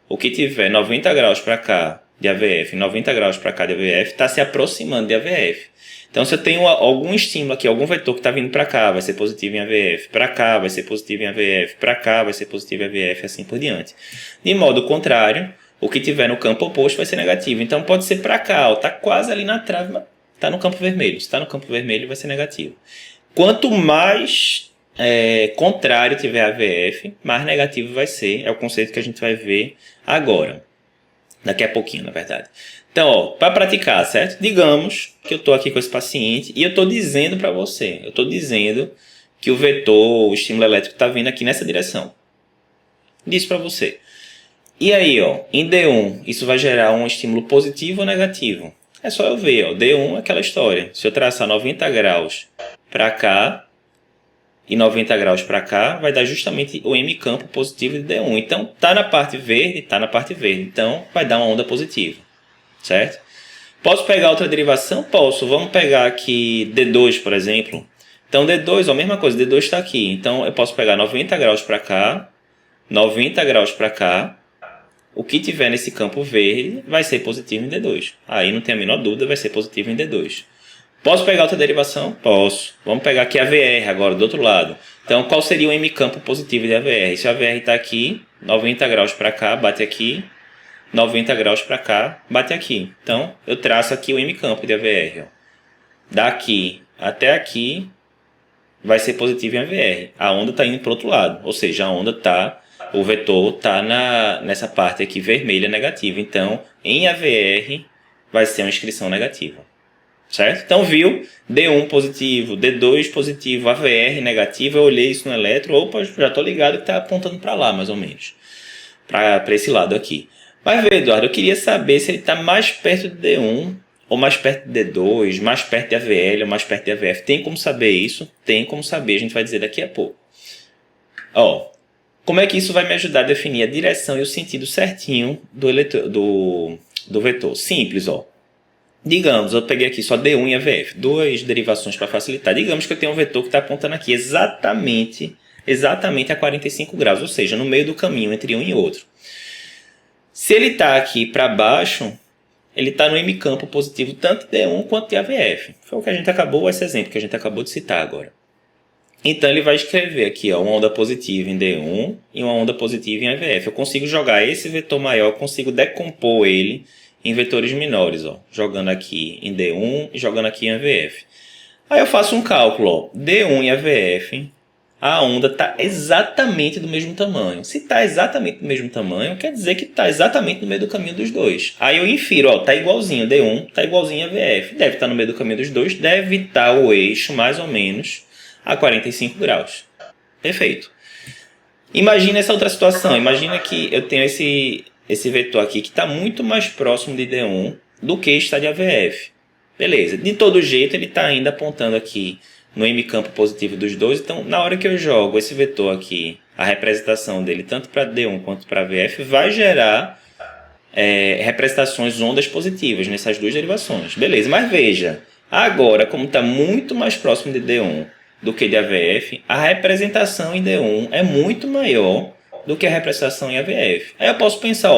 o que tiver 90 graus para cá de AVF, 90 graus para cá de AVF, está se aproximando de AVF. Então, se eu tenho algum estímulo aqui, algum vetor que está vindo para cá, vai ser positivo em AVF, para cá vai ser positivo em AVF, para cá vai ser positivo em AVF, assim por diante. De modo contrário, o que tiver no campo oposto vai ser negativo. Então, pode ser para cá, está quase ali na trave, mas está no campo vermelho. Se está no campo vermelho, vai ser negativo. Quanto mais contrário tiver AVF, mais negativo vai ser. É o conceito que a gente vai ver agora. Daqui a pouquinho, na verdade. Então, para praticar, certo? Digamos que eu estou aqui com esse paciente e eu estou dizendo para você, eu estou dizendo que o vetor, o estímulo elétrico está vindo aqui nessa direção. Disse para você. E aí, em D1, isso vai gerar um estímulo positivo ou negativo? É só eu ver, D1 é aquela história. Se eu traçar 90 graus para cá e 90 graus para cá, vai dar justamente o M campo positivo de D1. Então, tá na parte verde, tá na parte verde. Então, vai dar uma onda positiva, certo? Posso pegar outra derivação? Posso. Vamos pegar aqui D2, por exemplo. Então, D2, a mesma coisa, D2 está aqui. Então, eu posso pegar 90 graus para cá, 90 graus para cá. O que tiver nesse campo verde vai ser positivo em D2. Aí não tem a menor dúvida, vai ser positivo em D2. Posso pegar outra derivação? Posso. Vamos pegar aqui a VR agora, do outro lado. Então, qual seria o M campo positivo de AVR? Se a AVR está aqui, 90 graus para cá, bate aqui. 90 graus para cá, bate aqui. Então, eu traço aqui o M campo de AVR. Daqui até aqui vai ser positivo em AVR. A onda está indo para o outro lado. Ou seja, o vetor está nessa parte aqui vermelha negativa. Então, em AVR vai ser uma inscrição negativa. Certo? Então, viu? D1 positivo, D2 positivo, AVR negativo. Eu olhei isso no eletro. Opa, já estou ligado que está apontando para lá, mais ou menos. Para esse lado aqui. Mas, vê, Eduardo, eu queria saber se ele está mais perto de D1 ou mais perto de D2, mais perto de AVL ou mais perto de AVF. Tem como saber isso? Tem como saber. A gente vai dizer daqui a pouco. Como é que isso vai me ajudar a definir a direção e o sentido certinho do vetor? Simples, Digamos, eu peguei aqui só D1 e AVF, duas derivações para facilitar. Digamos que eu tenho um vetor que está apontando aqui exatamente a 45 graus, ou seja, no meio do caminho entre um e outro. Se ele está aqui para baixo, ele está no M campo positivo tanto de D1 quanto de AVF. Foi o que a gente acabou, esse exemplo que a gente acabou de citar agora. Então ele vai escrever aqui uma onda positiva em D1 e uma onda positiva em AVF. Eu consigo jogar esse vetor maior, consigo decompor ele em vetores menores, jogando aqui em D1 e jogando aqui em AVF. Aí eu faço um cálculo, D1 e AVF, a onda está exatamente do mesmo tamanho. Se está exatamente do mesmo tamanho, quer dizer que está exatamente no meio do caminho dos dois. Aí eu infiro, está igualzinho D1, está igualzinho AVF. Deve estar no meio do caminho dos dois, deve estar o eixo mais ou menos a 45 graus. Perfeito. Imagina essa outra situação. Imagina que eu tenho esse vetor aqui que está muito mais próximo de D1 do que está de AVF. Beleza. De todo jeito, ele está ainda apontando aqui no M campo positivo dos dois. Então, na hora que eu jogo esse vetor aqui, a representação dele, tanto para D1 quanto para AVF, vai gerar representações ondas positivas nessas duas derivações. Beleza. Mas veja, agora, como está muito mais próximo de D1 do que de AVF, a representação em D1 é muito maior do que a representação em AVF. Aí eu posso pensar,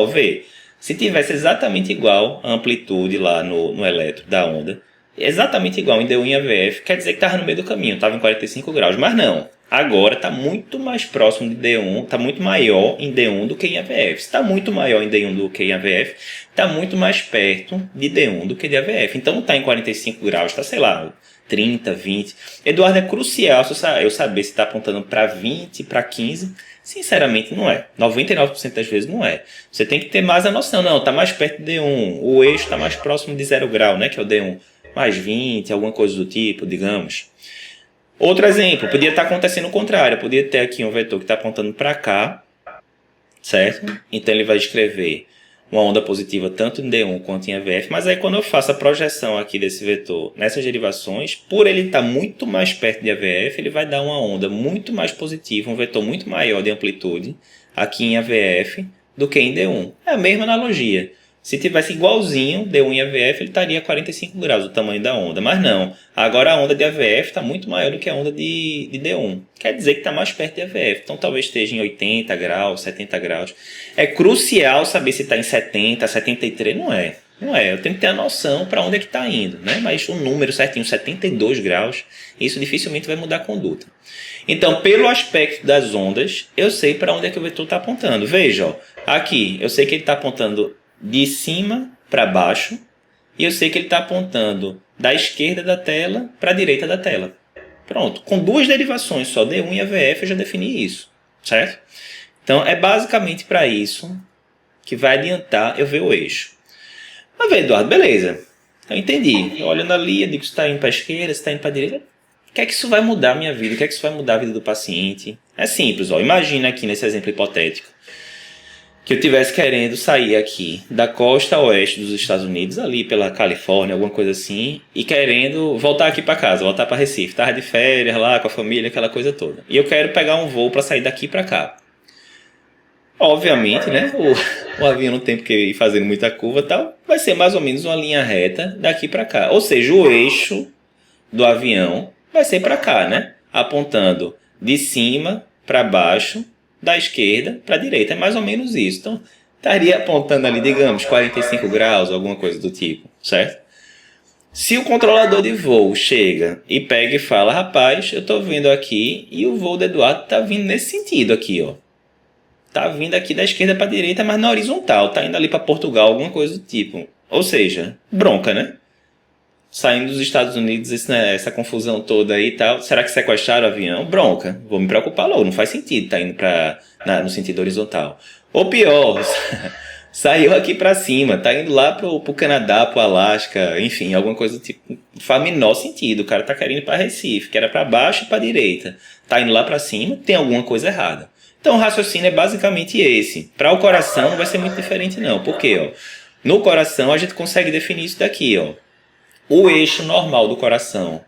se tivesse exatamente igual a amplitude lá no eletro da onda, exatamente igual em D1 e AVF, quer dizer que estava no meio do caminho, estava em 45 graus. Mas não, agora está muito mais próximo de D1, está muito maior em D1 do que em AVF. Se está muito maior em D1 do que em AVF, está muito mais perto de D1 do que de AVF. Então não está em 45 graus, está, sei lá, 30, 20. Eduardo, é crucial eu saber se está apontando para 20, para 15. Sinceramente, não é. 99% das vezes não é. Você tem que ter mais a noção. Não, está mais perto de D1. O eixo está mais próximo de 0 grau, né? Que é o D1. Mais 20, alguma coisa do tipo, digamos. Outro exemplo, podia estar acontecendo o contrário. Podia ter aqui um vetor que está apontando para cá, certo? Então ele vai escrever uma onda positiva tanto em D1 quanto em AVF, mas aí quando eu faço a projeção aqui desse vetor nessas derivações, por ele estar muito mais perto de AVF, ele vai dar uma onda muito mais positiva, um vetor muito maior de amplitude aqui em AVF do que em D1. É a mesma analogia. Se tivesse igualzinho D1 e AVF, ele estaria a 45 graus o tamanho da onda. Mas não. Agora a onda de AVF está muito maior do que a onda de D1. Quer dizer que está mais perto de AVF. Então talvez esteja em 80 graus, 70 graus. É crucial saber se está em 70, 73. Não é. Não é. Eu tenho que ter a noção para onde é que está indo, né? Mas o número certinho, 72 graus, isso dificilmente vai mudar a conduta. Então, pelo aspecto das ondas, eu sei para onde é que o vetor está apontando. Veja, aqui, eu sei que ele está apontando de cima para baixo e eu sei que ele está apontando da esquerda da tela para a direita da tela. Pronto. Com duas derivações só, D1 e AVF, eu já defini isso. Certo? Então, é basicamente para isso que vai adiantar eu ver o eixo. Mas, Eduardo, beleza. Eu entendi. Eu olhando ali, eu digo se está indo para a esquerda, se está indo para a direita. O que é que isso vai mudar a minha vida? O que é que isso vai mudar a vida do paciente? É simples, ó. Imagina aqui nesse exemplo hipotético que eu estivesse querendo sair aqui da costa oeste dos Estados Unidos, ali pela Califórnia, alguma coisa assim, e querendo voltar aqui para casa, voltar para Recife. Estava de férias lá com a família, aquela coisa toda. E eu quero pegar um voo para sair daqui para cá. Obviamente, né? O avião não tem porque ir fazendo muita curva e tal. Vai ser mais ou menos uma linha reta daqui para cá. Ou seja, o eixo do avião vai ser para cá, né? Apontando de cima para baixo, da esquerda para a direita. É mais ou menos isso. Então, estaria apontando ali, digamos, 45 graus, alguma coisa do tipo, certo? Se o controlador de voo chega e pega e fala, rapaz, eu estou vendo aqui e o voo do Eduardo está vindo nesse sentido aqui, ó. Tá vindo aqui da esquerda para a direita, mas na horizontal. Tá indo ali para Portugal, alguma coisa do tipo. Ou seja, bronca, né? Saindo dos Estados Unidos, essa confusão toda aí e tal. Será que sequestraram o avião? Bronca. Vou me preocupar logo. Não faz sentido tá indo no sentido horizontal. Ou pior, saiu aqui para cima. Tá indo lá pro Canadá, pro Alasca. Enfim, alguma coisa do tipo. Não faz o menor sentido. O cara tá querendo ir para Recife, que era para baixo e para direita. Tá indo lá para cima, tem alguma coisa errada. Então o raciocínio é basicamente esse. Para o coração não vai ser muito diferente não. Por quê? Ó? No coração a gente consegue definir isso daqui. Ó. O eixo normal do coração.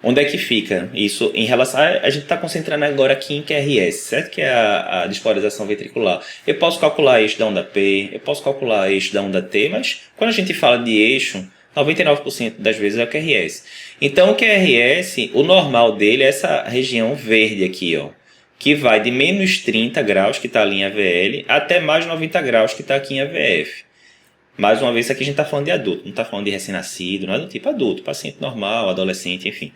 Onde é que fica isso em relação... A gente está concentrando agora aqui em QRS, certo? Que é a despolarização ventricular. Eu posso calcular eixo da onda P, eu posso calcular eixo da onda T, mas quando a gente fala de eixo, 99% das vezes é o QRS. Então o QRS, o normal dele é essa região verde aqui, ó. Que vai de menos 30 graus, que está ali em AVL, até mais 90 graus, que está aqui em AVF. Mais uma vez, isso aqui a gente está falando de adulto, não está falando de recém-nascido, não é do tipo adulto, paciente normal, adolescente, enfim.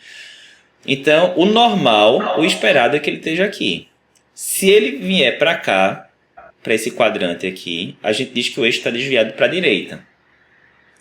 Então, o normal, o esperado é que ele esteja aqui. Se ele vier para cá, para esse quadrante aqui, a gente diz que o eixo está desviado para a direita.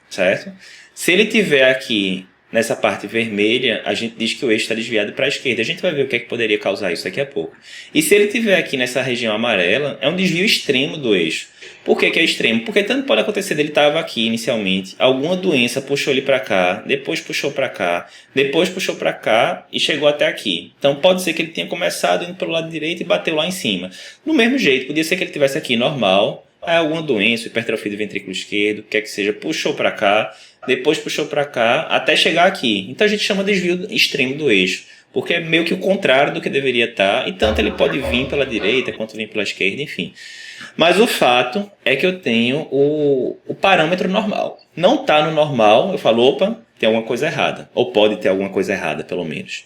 Certo? Se ele estiver aqui nessa parte vermelha, a gente diz que o eixo está desviado para a esquerda. A gente vai ver o que é que poderia causar isso daqui a pouco. E se ele estiver aqui nessa região amarela, é um desvio extremo do eixo. Por que é extremo? Porque tanto pode acontecer dele estava aqui inicialmente, alguma doença puxou ele para cá, depois puxou para cá, depois puxou para cá e chegou até aqui. Então pode ser que ele tenha começado indo pelo lado direito e bateu lá em cima. Do mesmo jeito, podia ser que ele estivesse aqui normal, aí alguma doença, hipertrofia do ventrículo esquerdo, o que é que seja, puxou para cá, depois puxou para cá, até chegar aqui. Então a gente chama de desvio extremo do eixo, porque é meio que o contrário do que deveria estar, e tanto ele pode vir pela direita quanto vir pela esquerda, enfim. Mas o fato é que eu tenho o parâmetro normal. Não está no normal, eu falo, opa, tem alguma coisa errada, ou pode ter alguma coisa errada, pelo menos.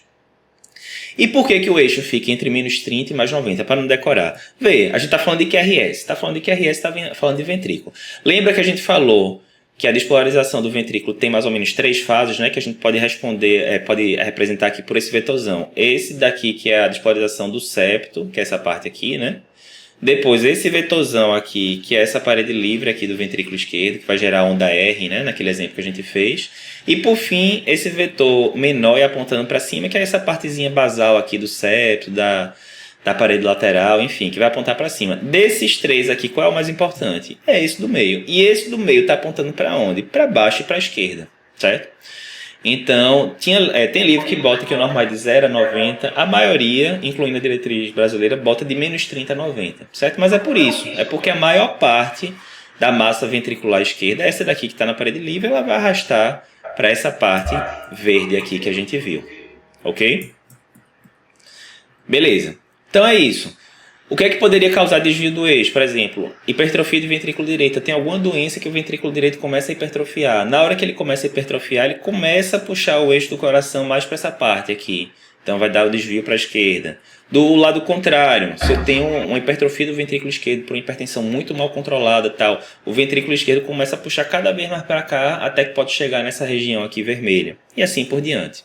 E por que o eixo fica entre menos 30 e mais 90? Para não decorar. Vê, a gente está falando de QRS. Está falando de QRS, está falando de ventrículo. Lembra que a gente falou que a despolarização do ventrículo tem mais ou menos 3 fases, né? Que a gente pode responder, pode representar aqui por esse vetorzão. Esse daqui que é a despolarização do septo, que é essa parte aqui, né? Depois esse vetorzão aqui, que é essa parede livre aqui do ventrículo esquerdo, que vai gerar onda R, né? Naquele exemplo que a gente fez. E por fim, esse vetor menor e apontando para cima, que é essa partezinha basal aqui do septo, da parede lateral, enfim, que vai apontar para cima. Desses 3 aqui, qual é o mais importante? É esse do meio. E esse do meio está apontando para onde? Para baixo e para a esquerda, certo? Então, tem livro que bota que o normal é de 0 a 90. A maioria, incluindo a diretriz brasileira, bota de menos 30 a 90, certo? Mas é por isso. É porque a maior parte da massa ventricular esquerda, essa daqui que está na parede livre, ela vai arrastar para essa parte verde aqui que a gente viu. Ok? Beleza. Então é isso. O que é que poderia causar desvio do eixo? Por exemplo, hipertrofia do ventrículo direito. Tem alguma doença que o ventrículo direito começa a hipertrofiar. Na hora que ele começa a hipertrofiar, ele começa a puxar o eixo do coração mais para essa parte aqui. Então vai dar o desvio para a esquerda. Do lado contrário, se eu tenho uma hipertrofia do ventrículo esquerdo por uma hipertensão muito mal controlada, tal, o ventrículo esquerdo começa a puxar cada vez mais para cá, até que pode chegar nessa região aqui vermelha. E assim por diante.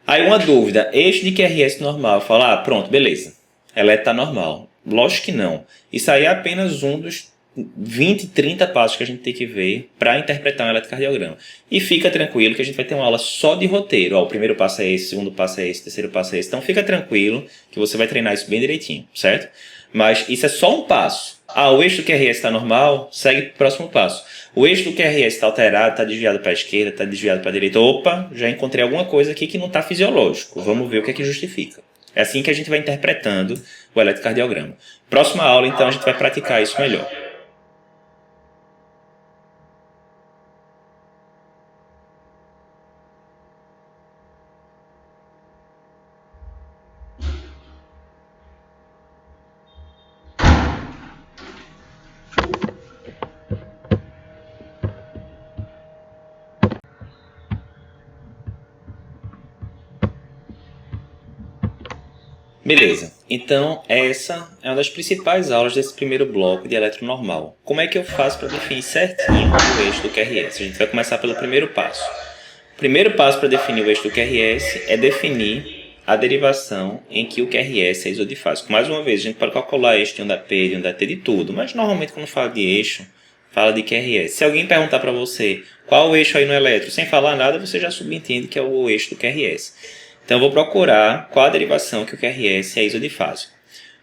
Aí uma dúvida, eixo de QRS normal. Fala, pronto, beleza. Ela está normal. Lógico que não. Isso aí é apenas um dos 20, 30 passos que a gente tem que ver para interpretar um eletrocardiograma. E fica tranquilo que a gente vai ter uma aula só de roteiro. Ó, o primeiro passo é esse, o segundo passo é esse, o terceiro passo é esse. Então fica tranquilo que você vai treinar isso bem direitinho, certo? Mas isso é só um passo. Ah, o eixo do QRS está normal, segue para o próximo passo. O eixo do QRS está alterado, está desviado para a esquerda, está desviado para a direita. Opa, já encontrei alguma coisa aqui que não está fisiológico. Vamos ver o que é que justifica. É assim que a gente vai interpretando o eletrocardiograma. Próxima aula, então, a gente vai praticar isso melhor. Beleza, então essa é uma das principais aulas desse primeiro bloco de eletronormal. Como é que eu faço para definir certinho o eixo do QRS? A gente vai começar pelo primeiro passo. O primeiro passo para definir o eixo do QRS é definir a derivação em que o QRS é isodifásico. Mais uma vez, a gente pode calcular eixo de onda P, de onda T, de tudo, mas normalmente quando fala de eixo, fala de QRS. Se alguém perguntar para você qual o eixo aí no eletro, sem falar nada, você já subentende que é o eixo do QRS. Então, eu vou procurar qual a derivação que o QRS é isodifásico.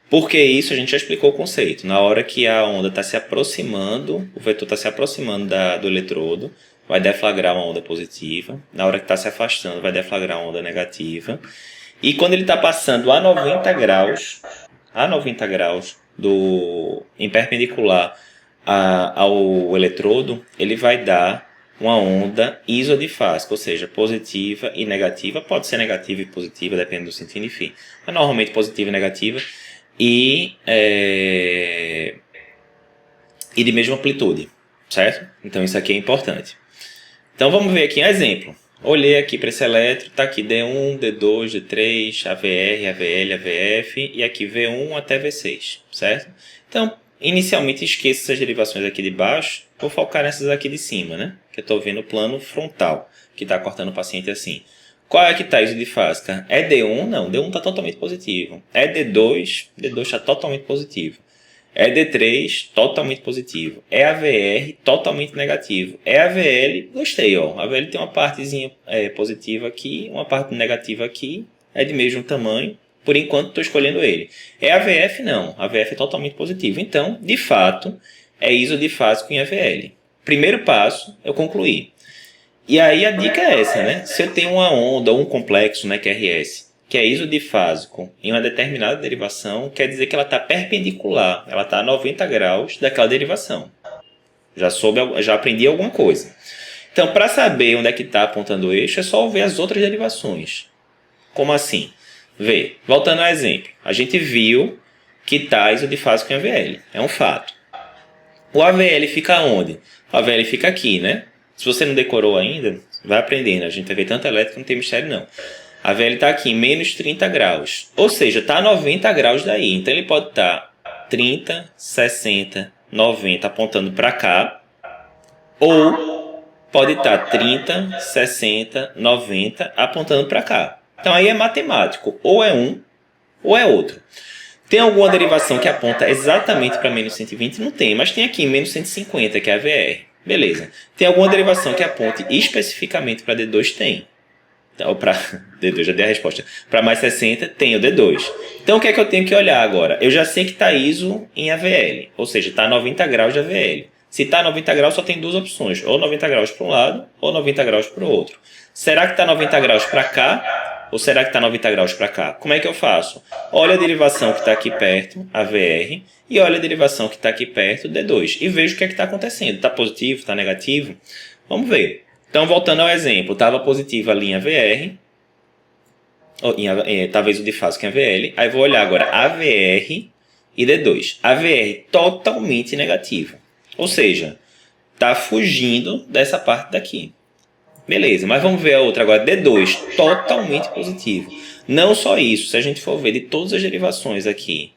Por que isso? A gente já explicou o conceito. Na hora que a onda está se aproximando, o vetor está se aproximando do eletrodo, vai deflagrar uma onda positiva. Na hora que está se afastando, vai deflagrar uma onda negativa. E quando ele está passando a 90 graus em perpendicular ao eletrodo, ele vai dar uma onda isodifásica, ou seja, positiva e negativa. Pode ser negativa e positiva, dependendo do sentido, enfim. Mas normalmente positiva e negativa. E de mesma amplitude, certo? Então isso aqui é importante. Então vamos ver aqui um exemplo. Olhei aqui para esse eletro, está aqui D1, D2, D3, AVR, AVL, AVF e aqui V1 até V6, certo? Então, inicialmente esqueça essas derivações aqui de baixo, vou focar nessas aqui de cima, né? Que eu estou vendo o plano frontal, que está cortando o paciente assim. Qual é que está isodifásica? É D1? Não, D1 está totalmente positivo. É D2? D2 está totalmente positivo. É D3? Totalmente positivo. É AVR? Totalmente negativo. É AVL? Gostei, ó. A AVL tem uma partezinha positiva aqui, uma parte negativa aqui, é de mesmo tamanho. Por enquanto, estou escolhendo ele. É AVF? Não. AVF é totalmente positivo. Então, de fato, é isodifásico em AVL. Primeiro passo, eu concluí. E aí a dica é essa, né? Se eu tenho uma onda ou um complexo, né, QRS, que é isodifásico em uma determinada derivação, quer dizer que ela está perpendicular, ela está a 90 graus daquela derivação. Já aprendi alguma coisa. Então, para saber onde é que está apontando o eixo, é só ver as outras derivações. Como assim? Vê, voltando ao exemplo, a gente viu que está isodifásico em AVL, é um fato. O AVL fica onde? O AVL fica aqui, né? Se você não decorou ainda, vai aprendendo. A gente vai ver tanto elétrico, não tem mistério não. A AVL está aqui em menos 30 graus. Ou seja, está a 90 graus daí. Então ele pode estar 30, 60, 90 apontando para cá. Ou pode estar 30, 60, 90 apontando para cá. Então aí é matemático. Ou é um, ou é outro. Tem alguma derivação que aponta exatamente para menos 120? Não tem, mas tem aqui menos 150, que é a VR. Beleza. Tem alguma derivação que aponte especificamente para D2? Tem. Então, para D2, já dei a resposta. Para mais 60, tem o D2. Então, o que é que eu tenho que olhar agora? Eu já sei que está ISO em AVL, ou seja, está a 90 graus de AVL. Se está a 90 graus, só tem duas opções. Ou 90 graus para um lado, ou 90 graus para o outro. Será que está 90 graus para cá? Ou será que está 90 graus para cá? Como é que eu faço? Olha a derivação que está aqui perto, a VR, e olha a derivação que está aqui perto, D2. E vejo o que é que está acontecendo. Está positivo? Está negativo? Vamos ver. Então, voltando ao exemplo, estava positiva a linha VR, estava isodifásico em AVL. Aí vou olhar agora AVR e D2. AVR totalmente negativo. Ou seja, está fugindo dessa parte daqui. Beleza, mas vamos ver a outra agora. D2, totalmente positivo. Não só isso, se a gente for ver de todas as derivações aqui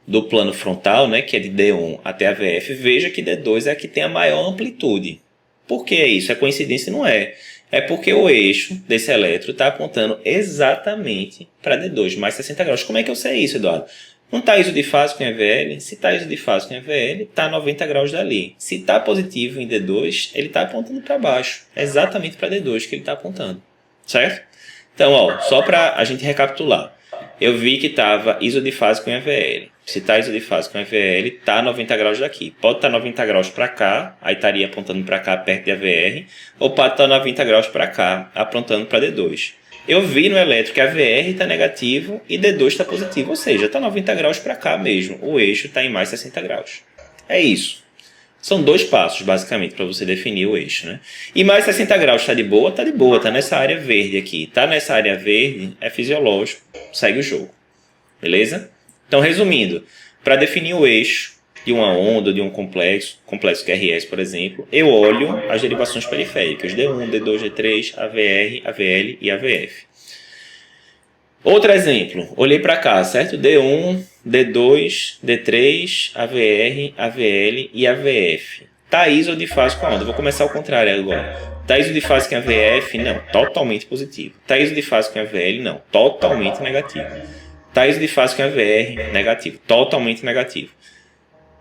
do plano frontal, né, que é de D1 até a VF, veja que D2 é a que tem a maior amplitude. Por que é isso? É coincidência? Não é. É porque o eixo desse elétron está apontando exatamente para D2, mais 60 graus. Como é que eu sei isso, Eduardo? Não está isodifásico em EVL? Se está isodifásico em EVL, está a 90 graus dali. Se está positivo em D2, ele está apontando para baixo. É exatamente para D2 que ele está apontando. Certo? Então, ó, só para a gente recapitular. Eu vi que estava isodifásico em EVL. Se está isodifásico em EVL, está a 90 graus daqui. Pode estar 90 graus para cá, aí estaria apontando para cá perto de AVR, ou pode estar 90 graus para cá, apontando para D2. Eu vi no elétrico que a VR está negativo e D2 está positivo, ou seja, está 90 graus para cá mesmo. O eixo está em mais 60 graus. É isso. São 2 passos, basicamente, para você definir o eixo, né? E mais 60 graus está de boa? Está de boa, está nessa área verde aqui. Está nessa área verde, é fisiológico, segue o jogo. Beleza? Então, resumindo, para definir o eixo de uma onda, de um complexo QRS, por exemplo, eu olho as derivações periféricas, D1, D2, D3, AVR, AVL e AVF. Outro exemplo, olhei para cá, certo? D1, D2, D3, AVR, AVL e AVF. Está isodifásico aonde? Vou começar ao contrário agora. Está isodifásico em AVF? Não, totalmente positivo. Está isodifásico em AVL? Não, totalmente negativo. Está isodifásico em AVR? Negativo, totalmente negativo.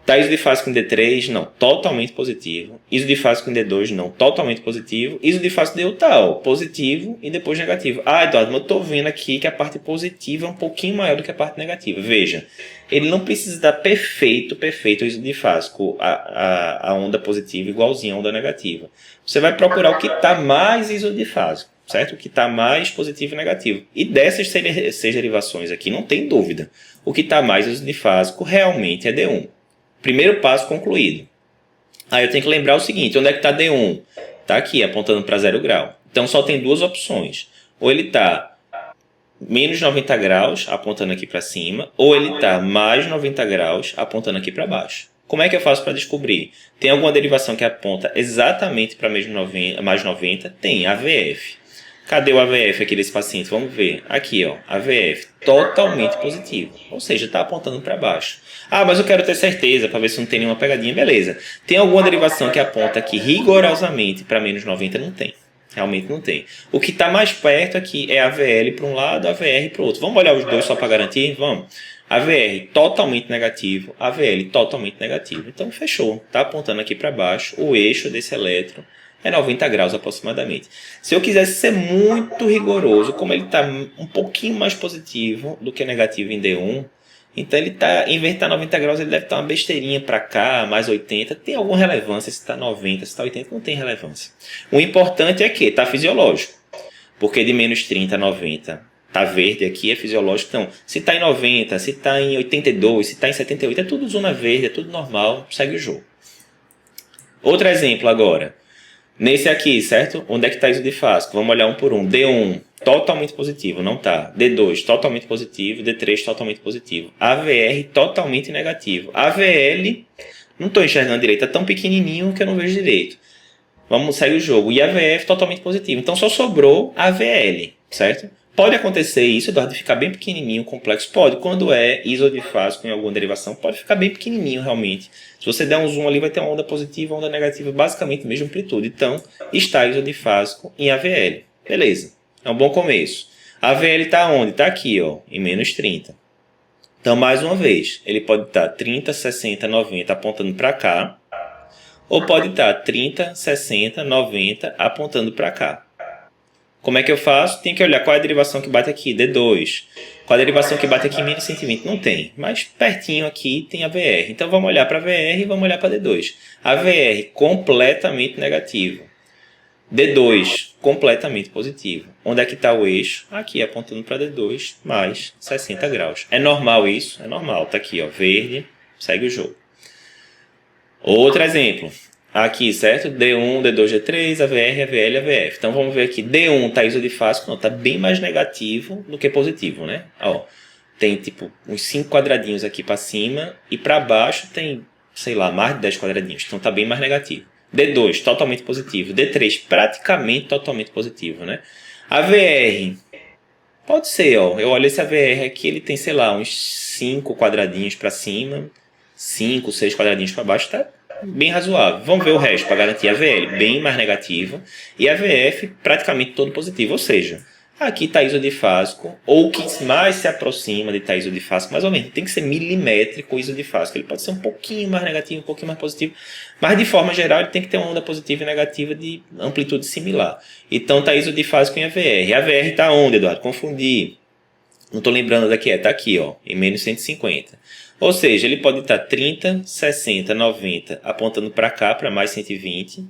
Está isodifásico em D3? Não, totalmente positivo. Isodifásico em D2? Não, totalmente positivo. Isodifásico em D positivo e depois negativo. Ah, Eduardo, mas eu estou vendo aqui que a parte positiva é um pouquinho maior do que a parte negativa. Veja, ele não precisa dar perfeito isodifásico, a onda positiva igualzinha à onda negativa. Você vai procurar o que está mais isodifásico, certo? O que está mais positivo e negativo. E dessas 6 derivações aqui, não tem dúvida. O que está mais isodifásico realmente é D1. Primeiro passo concluído. Aí eu tenho que lembrar o seguinte, onde é que está D1? Está aqui, apontando para 0 grau. Então só tem 2 opções. Ou ele está menos 90 graus, apontando aqui para cima, ou ele está mais 90 graus, apontando aqui para baixo. Como é que eu faço para descobrir? Tem alguma derivação que aponta exatamente para mais 90? Tem, AVF. Cadê o AVF aqui desse paciente? Vamos ver. Aqui, ó, AVF, totalmente positivo. Ou seja, está apontando para baixo. Ah, mas eu quero ter certeza para ver se não tem nenhuma pegadinha. Beleza. Tem alguma derivação que aponta aqui rigorosamente para menos 90? Não tem. Realmente não tem. O que está mais perto aqui é AVL para um lado, AVR para o outro. Vamos olhar os dois só para garantir? Vamos. AVR totalmente negativo, AVL totalmente negativo. Então, fechou. Está apontando aqui para baixo. O eixo desse elétron é 90 graus aproximadamente. Se eu quisesse ser muito rigoroso, como ele está um pouquinho mais positivo do que negativo em D1, então ele está, em vez de estar 90 graus, ele deve estar uma besteirinha para cá, mais 80. Tem alguma relevância se está 90, se está 80, não tem relevância. O importante é que está fisiológico, porque de menos 30 a 90 está verde aqui, é fisiológico. Então, se está em 90, se está em 82, se está em 78, é tudo zona verde, é tudo normal, segue o jogo. Outro exemplo agora. Nesse aqui, certo? Onde é que está isodifásico? Vamos olhar um por um. D1, totalmente positivo, não está. D2, totalmente positivo. D3, totalmente positivo. AVR, totalmente negativo. AVL, não estou enxergando direito, é tão pequenininho que eu não vejo direito. Vamos sair o jogo. E AVF, totalmente positivo. Então, só sobrou AVL, certo? Pode acontecer isso, Eduardo, de ficar bem pequenininho, complexo? Pode. Quando é isodifásico em alguma derivação, pode ficar bem pequenininho realmente. Se você der um zoom ali, vai ter uma onda positiva, uma onda negativa, basicamente mesma amplitude. Então, está isodifásico em AVL. Beleza. É um bom começo. AVL está onde? Está aqui, ó, em menos 30. Então, mais uma vez, ele pode estar 30, 60, 90 apontando para cá, ou pode estar 30, 60, 90 apontando para cá. Como é que eu faço? Tem que olhar qual é a derivação que bate aqui, D2. Qual é a derivação que bate aqui em menos 120? Não tem. Mas pertinho aqui tem a VR. Então vamos olhar para a VR e vamos olhar para D2. A VR completamente negativo. D2 completamente positivo. Onde é que está o eixo? Aqui, apontando para D2 mais 60 graus. É normal isso? É normal. Está aqui, ó, verde. Segue o jogo. Outro exemplo. Aqui, certo? D1, D2, D3, AVR, AVL, AVF. Então, vamos ver aqui. D1 está isodifásico. Não, está bem mais negativo do que positivo, né? Ó, tem, tipo, uns 5 quadradinhos aqui para cima. E para baixo tem, sei lá, mais de 10 quadradinhos. Então, está bem mais negativo. D2, totalmente positivo. D3, praticamente totalmente positivo, né? AVR, pode ser, ó. Eu olho esse AVR aqui, ele tem, sei lá, uns 5 quadradinhos para cima. 5, 6 quadradinhos para baixo, tá bem razoável. Vamos ver o resto para garantir. A AVL bem mais negativo e a AVF praticamente todo positivo. Ou seja, Aqui está isodifásico, ou o que mais se aproxima de estar isodifásico, mais ou menos. Tem que ser milimétrico o isodifásico. Ele pode ser um pouquinho mais negativo, um pouquinho mais positivo, mas de forma geral ele tem que ter uma onda positiva e negativa de amplitude similar. Então está isodifásico em AVR. AVR está onde, Eduardo? Confundi. Não estou lembrando daqui, está aqui, ó, em menos 150. Ou seja, ele pode estar 30, 60, 90 apontando para cá, para mais 120.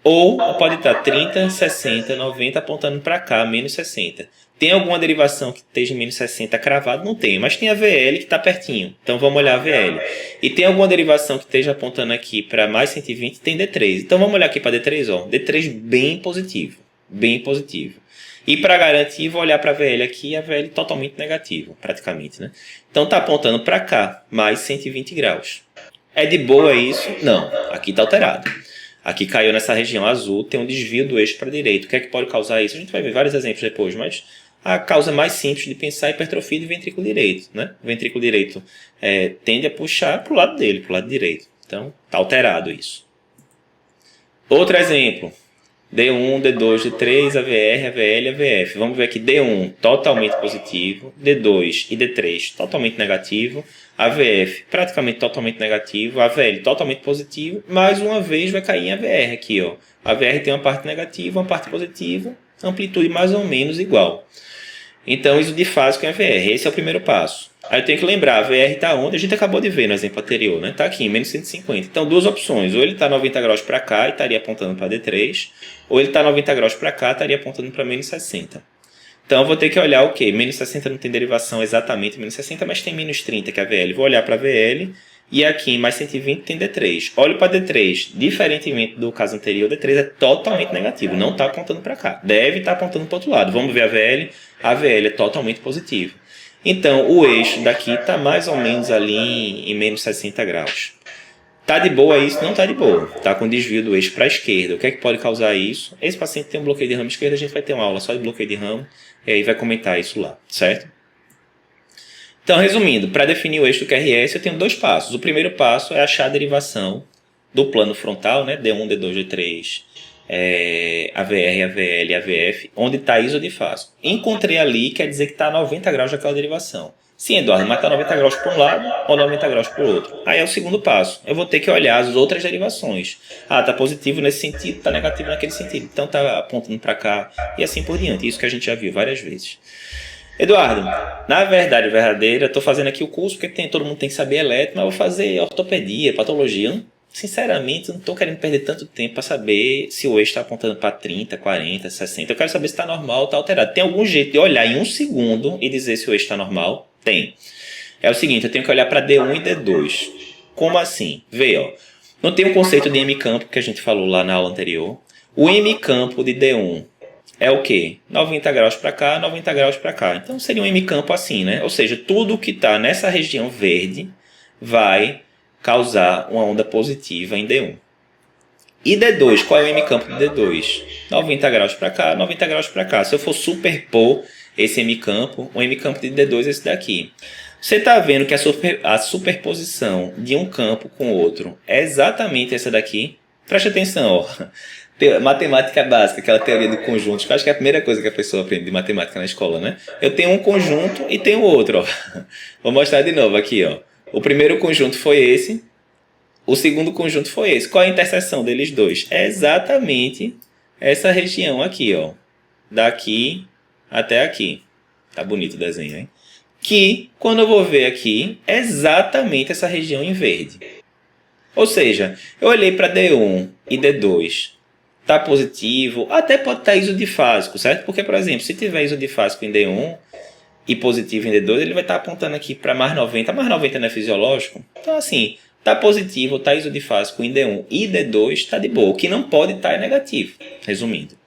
Ou pode estar 30, 60, 90 apontando para cá, menos 60. Tem alguma derivação que esteja menos 60 cravado? Não tem, mas tem a VL que está pertinho. Então vamos olhar a VL. E tem alguma derivação que esteja apontando aqui para mais 120? Tem D3. Então vamos olhar aqui para D3. Ó. D3 bem positivo. Bem positivo. E para garantir, vou olhar para a VL aqui, a VL totalmente negativo, praticamente. Né? Então está apontando para cá, mais 120 graus. É de boa isso? Não. Aqui está alterado. Aqui caiu nessa região azul, tem um desvio do eixo para a direita. O que é que pode causar isso? A gente vai ver vários exemplos depois, mas a causa mais simples de pensar é hipertrofia do ventrículo direito. Né? O ventrículo direito tende a puxar para o lado dele, para o lado direito. Então, está alterado isso. Outro exemplo. D1, D2, D3, AVR, AVL, AVF. Vamos ver aqui D1 totalmente positivo, D2 e D3 totalmente negativo, AVF praticamente totalmente negativo, AVL totalmente positivo, mais uma vez vai cair em AVR aqui, ó. AVR tem uma parte negativa, uma parte positiva, amplitude mais ou menos igual. Então, isodifásico em AVR, esse é o primeiro passo. Aí eu tenho que lembrar, a VR está onde? A gente acabou de ver no exemplo anterior, né? Está aqui, em menos 150. Então, duas opções. Ou ele está 90 graus para cá e estaria apontando para D3, ou ele está 90 graus para cá e estaria apontando para menos 60. Então, eu vou ter que olhar o quê? Menos 60 não tem derivação exatamente menos 60, mas tem menos 30, que é a VL. Vou olhar para a VL e aqui em mais 120 tem D3. Olho para D3. Diferentemente do caso anterior, D3 é totalmente negativo. Não está apontando para cá. Deve estar apontando para o outro lado. Vamos ver a VL. A VL é totalmente positiva. Então, o eixo daqui está mais ou menos ali em menos 60 graus. Está de boa isso? Não está de boa. Está com desvio do eixo para a esquerda. O que é que pode causar isso? Esse paciente tem um bloqueio de ramo esquerdo, a gente vai ter uma aula só de bloqueio de ramo, e aí vai comentar isso lá, certo? Então, resumindo, para definir o eixo do QRS, eu tenho dois passos. O primeiro passo é achar a derivação do plano frontal, né? D1, D2, D3, AVR, AVL, AVF, onde está isodifásico. Encontrei ali, quer dizer que está a 90 graus daquela derivação. Sim, Eduardo, mas está 90 graus para um lado ou 90 graus para o outro. Aí é o segundo passo. Eu vou ter que olhar as outras derivações. Ah, está positivo nesse sentido, está negativo naquele sentido. Então está apontando para cá e assim por diante. Isso que a gente já viu várias vezes. Eduardo, na verdade verdadeira, estou fazendo aqui o curso porque todo mundo tem que saber eletro, mas eu vou fazer ortopedia, patologia. Sinceramente, eu não estou querendo perder tanto tempo para saber se o eixo está apontando para 30, 40, 60. Eu quero saber se está normal ou está alterado. Tem algum jeito de olhar em um segundo e dizer se o eixo está normal? Tem. É o seguinte, eu tenho que olhar para D1 e D2. Como assim? Vê, ó. Não tem o conceito de M-campo que a gente falou lá na aula anterior. O M-campo de D1 é o quê? 90 graus para cá, 90 graus para cá. Então seria um M-campo assim, né? Ou seja, tudo que está nessa região verde vai causar uma onda positiva em D1. E D2, qual é o M-campo de D2? 90 graus para cá, 90 graus para cá. Se eu for superpor esse M-campo, o M-campo de D2 é esse daqui. Você está vendo que a superposição de um campo com o outro é exatamente essa daqui? Preste atenção, ó. Matemática básica, aquela teoria de conjuntos, que eu acho que é a primeira coisa que a pessoa aprende de matemática na escola, né? Eu tenho um conjunto e tenho outro, ó. Vou mostrar de novo aqui, ó. O primeiro conjunto foi esse, o segundo conjunto foi esse. Qual é a interseção deles dois? É exatamente essa região aqui, ó. Daqui até aqui. Tá bonito o desenho, hein? Que, quando eu vou ver aqui, é exatamente essa região em verde. Ou seja, eu olhei para D1 e D2, tá positivo, até pode estar isodifásico, certo? Porque, por exemplo, se tiver isodifásico em D1 e positivo em D2, ele vai estar apontando aqui para mais 90. Mais 90 não é fisiológico? Então, assim, tá positivo, tá isodifásico em D1 e D2, tá de boa. O que não pode estar é negativo, resumindo.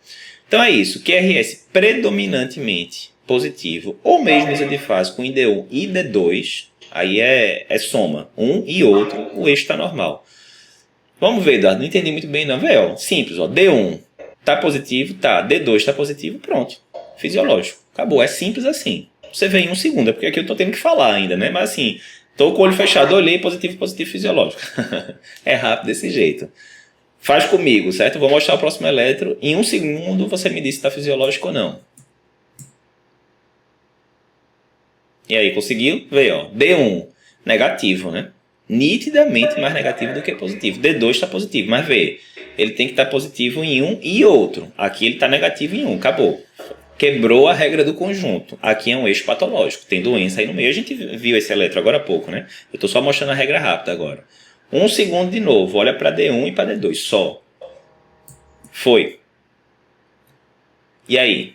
Então é isso, QRS predominantemente positivo, ou mesmo isodifásico em D1 e D2, aí é soma, um e outro, o eixo está normal. Vamos ver, Eduardo, não entendi muito bem não. Vê, ó, simples, ó, D1 tá positivo, tá, D2 tá positivo, pronto, fisiológico, acabou, é simples assim. Você vê em um segundo, é porque aqui eu tô tendo que falar ainda, né, mas assim, tô com o olho fechado, olhei, positivo, positivo, fisiológico. É rápido desse jeito. Faz comigo, certo? Vou mostrar o próximo eletro. Em um segundo você me diz se está fisiológico ou não. E aí, conseguiu? Vê, ó. D1, negativo, né? Nitidamente mais negativo do que positivo. D2 está positivo, mas vê, ele tem que estar positivo em um e outro. Aqui ele está negativo em um, acabou. Quebrou a regra do conjunto. Aqui é um eixo patológico, tem doença aí no meio. A gente viu esse eletro agora há pouco, né? Eu estou só mostrando a regra rápida agora. Um segundo de novo, olha para D1 e para D2, só. Foi. E aí?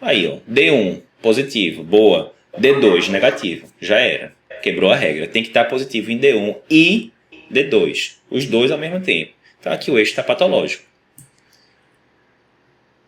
Aí, ó, D1, positivo, boa. D2, negativo, já era. Quebrou a regra. Tem que estar positivo em D1 e D2. Os dois ao mesmo tempo. Então aqui o eixo está patológico.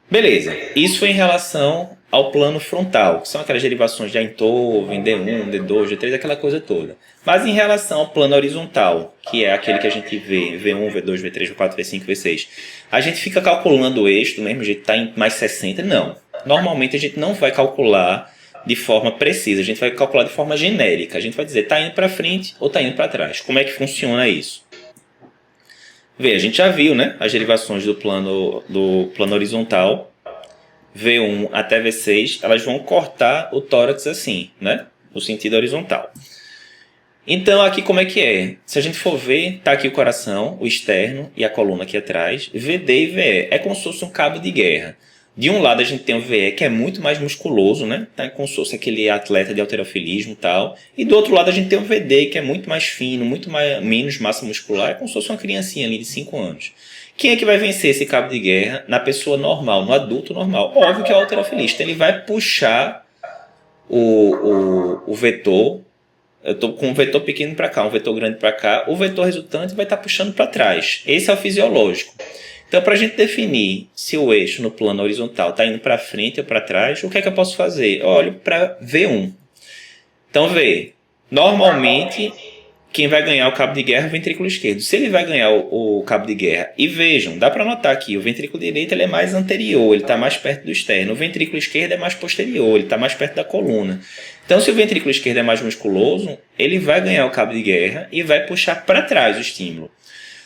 Beleza. Isso foi em relação ao plano frontal, que são aquelas derivações de Einthoven, D1, D2, D3, aquela coisa toda. Mas em relação ao plano horizontal, que é aquele que a gente vê, V1, V2, V3, V4, V5, V6, a gente fica calculando o eixo do mesmo jeito, está em mais 60? Não. Normalmente a gente não vai calcular de forma precisa, a gente vai calcular de forma genérica. A gente vai dizer, está indo para frente ou está indo para trás. Como é que funciona isso? Vê, a gente já viu, né, as derivações do plano horizontal, V1 até V6, elas vão cortar o tórax assim, né, no sentido horizontal. Então, aqui como é que é? Se a gente for ver, está aqui o coração, o externo e a coluna aqui atrás, VD e VE. É como se fosse um cabo de guerra. De um lado a gente tem o VE, que é muito mais musculoso, né? Tá como se fosse aquele atleta de halterofilismo e tal. E do outro lado a gente tem o VD, que é muito mais fino, menos massa muscular. É como se fosse uma criancinha ali de 5 anos. Quem é que vai vencer esse cabo de guerra na pessoa normal, no adulto normal? Óbvio que é o halterofilista. Ele vai puxar o vetor. Eu estou com um vetor pequeno para cá, um vetor grande para cá. O vetor resultante vai estar puxando para trás. Esse é o fisiológico. Então, para a gente definir se o eixo no plano horizontal está indo para frente ou para trás, o que é que eu posso fazer? Eu olho para V1. Então, vê, normalmente, quem vai ganhar o cabo de guerra é o ventrículo esquerdo. Se ele vai ganhar o cabo de guerra, e vejam, dá para notar aqui, o ventrículo direito ele é mais anterior, ele está mais perto do externo. O ventrículo esquerdo é mais posterior, ele está mais perto da coluna. Então, se o ventrículo esquerdo é mais musculoso, ele vai ganhar o cabo de guerra e vai puxar para trás o estímulo.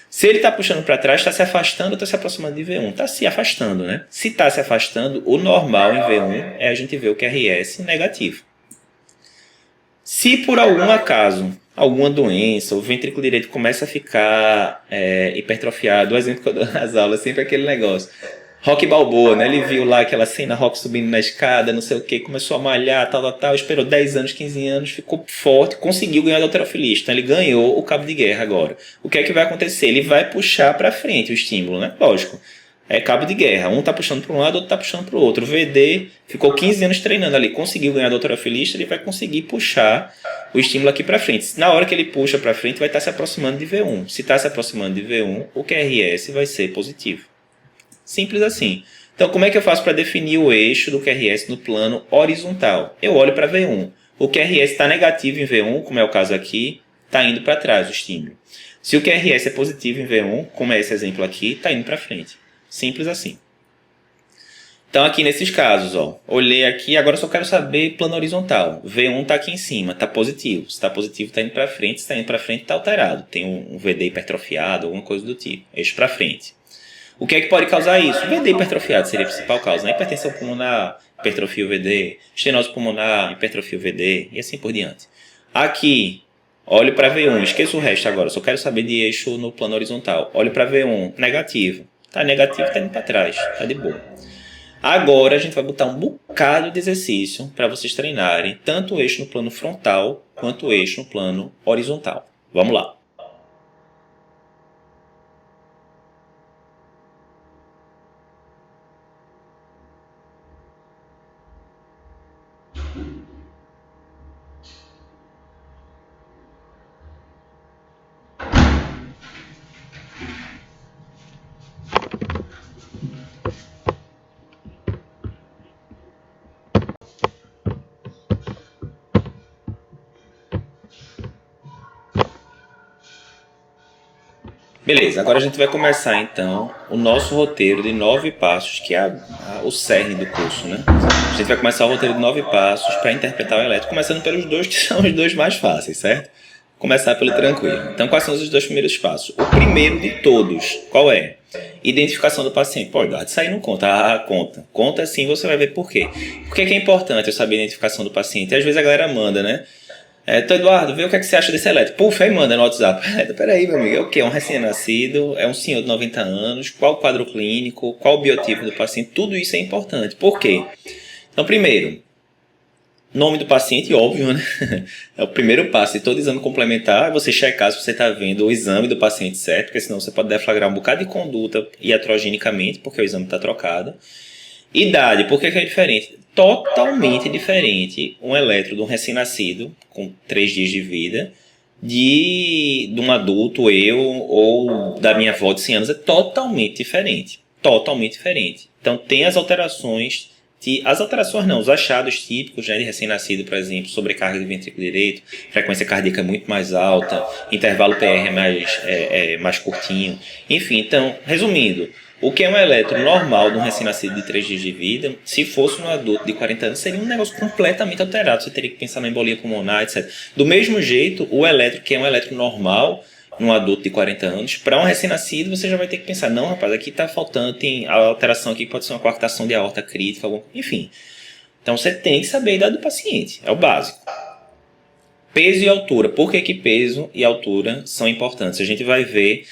Se ele está puxando para trás, está se afastando ou está se aproximando de V1? Está se afastando, né? Se está se afastando, o normal em V1 é a gente ver o QRS negativo. Se por algum acaso, alguma doença, o ventrículo direito começa a ficar hipertrofiado, o exemplo que eu dou nas aulas é sempre aquele negócio. Rocky Balboa, né? Ele viu lá aquela cena, Rocky subindo na escada, não sei o que, começou a malhar, tal, esperou 10 anos, 15 anos, ficou forte, conseguiu ganhar do halterofilista. Então ele ganhou o cabo de guerra agora. O que é que vai acontecer? Ele vai puxar para frente o estímulo, né? Lógico. É cabo de guerra. Um tá puxando para um lado, outro tá puxando para o outro. O VD ficou 15 anos treinando ali, conseguiu ganhar do halterofilista, ele vai conseguir puxar o estímulo aqui para frente. Na hora que ele puxa para frente, vai estar se aproximando de V1. Se está se aproximando de V1, o QRS vai ser positivo. Simples assim. Então, como é que eu faço para definir o eixo do QRS no plano horizontal? Eu olho para V1. O QRS está negativo em V1, como é o caso aqui, está indo para trás o estímulo. Se o QRS é positivo em V1, como é esse exemplo aqui, está indo para frente. Simples assim. Então, aqui nesses casos, ó, olhei aqui, agora eu só quero saber plano horizontal. V1 está aqui em cima, está positivo. Se está positivo, está indo para frente. Se está indo para frente, está alterado. Tem um VD hipertrofiado, alguma coisa do tipo. Eixo para frente. O que é que pode causar isso? O VD hipertrofiado seria a principal causa, né? Hipertensão pulmonar, hipertrofia UVD, estenose pulmonar, hipertrofia UVD e assim por diante. Aqui, olho para V1, esqueço o resto agora, só quero saber de eixo no plano horizontal. Olho para V1, negativo. Tá negativo, tá indo para trás, tá de boa. Agora a gente vai botar um bocado de exercício para vocês treinarem tanto o eixo no plano frontal quanto o eixo no plano horizontal. Vamos lá. Beleza, agora a gente vai começar então o nosso roteiro de 9 passos, que é o cerne do curso, né? A gente vai começar o roteiro de 9 passos para interpretar o elétrico, começando pelos dois que são os dois mais fáceis, certo? Começar pelo tranquilo. Então, quais são os dois primeiros passos? O primeiro de todos, qual é? Identificação do paciente. Pô, Eduardo, isso aí não conta. Ah, conta. Conta sim, você vai ver por quê. Por que é importante eu saber a identificação do paciente? E às vezes a galera manda, né? Então, Eduardo, vê o que é que você acha desse eletro. Puf, aí manda no WhatsApp. Peraí, meu amigo, é o quê? É um recém-nascido, é um senhor de 90 anos, qual o quadro clínico, qual o biotipo do paciente, tudo isso é importante. Por quê? Então, primeiro, nome do paciente, óbvio, né? É o primeiro passo de todo exame complementar, é você checar se você está vendo o exame do paciente certo, porque senão você pode deflagrar um bocado de conduta iatrogenicamente, porque o exame está trocado. Idade, por que é diferente? Totalmente diferente um eletro de um recém-nascido, com 3 dias de vida, de um adulto, eu, ou da minha avó de 100 anos, é totalmente diferente. Totalmente diferente. Então tem as alterações, os achados típicos, né, de recém-nascido, por exemplo, sobrecarga de ventrículo direito, frequência cardíaca muito mais alta, intervalo PR mais curtinho. Enfim, então, resumindo, o que é um eletro normal de um recém-nascido de 3 dias de vida, se fosse um adulto de 40 anos, seria um negócio completamente alterado. Você teria que pensar na embolia pulmonar, etc. Do mesmo jeito, o eletro, que é um eletro normal, num adulto de 40 anos, para um recém-nascido, você já vai ter que pensar, não, rapaz, aqui está faltando, tem a alteração aqui, pode ser uma coartação de aorta crítica, enfim. Então você tem que saber a idade do paciente, é o básico. Peso e altura. Por que peso e altura são importantes? A gente vai ver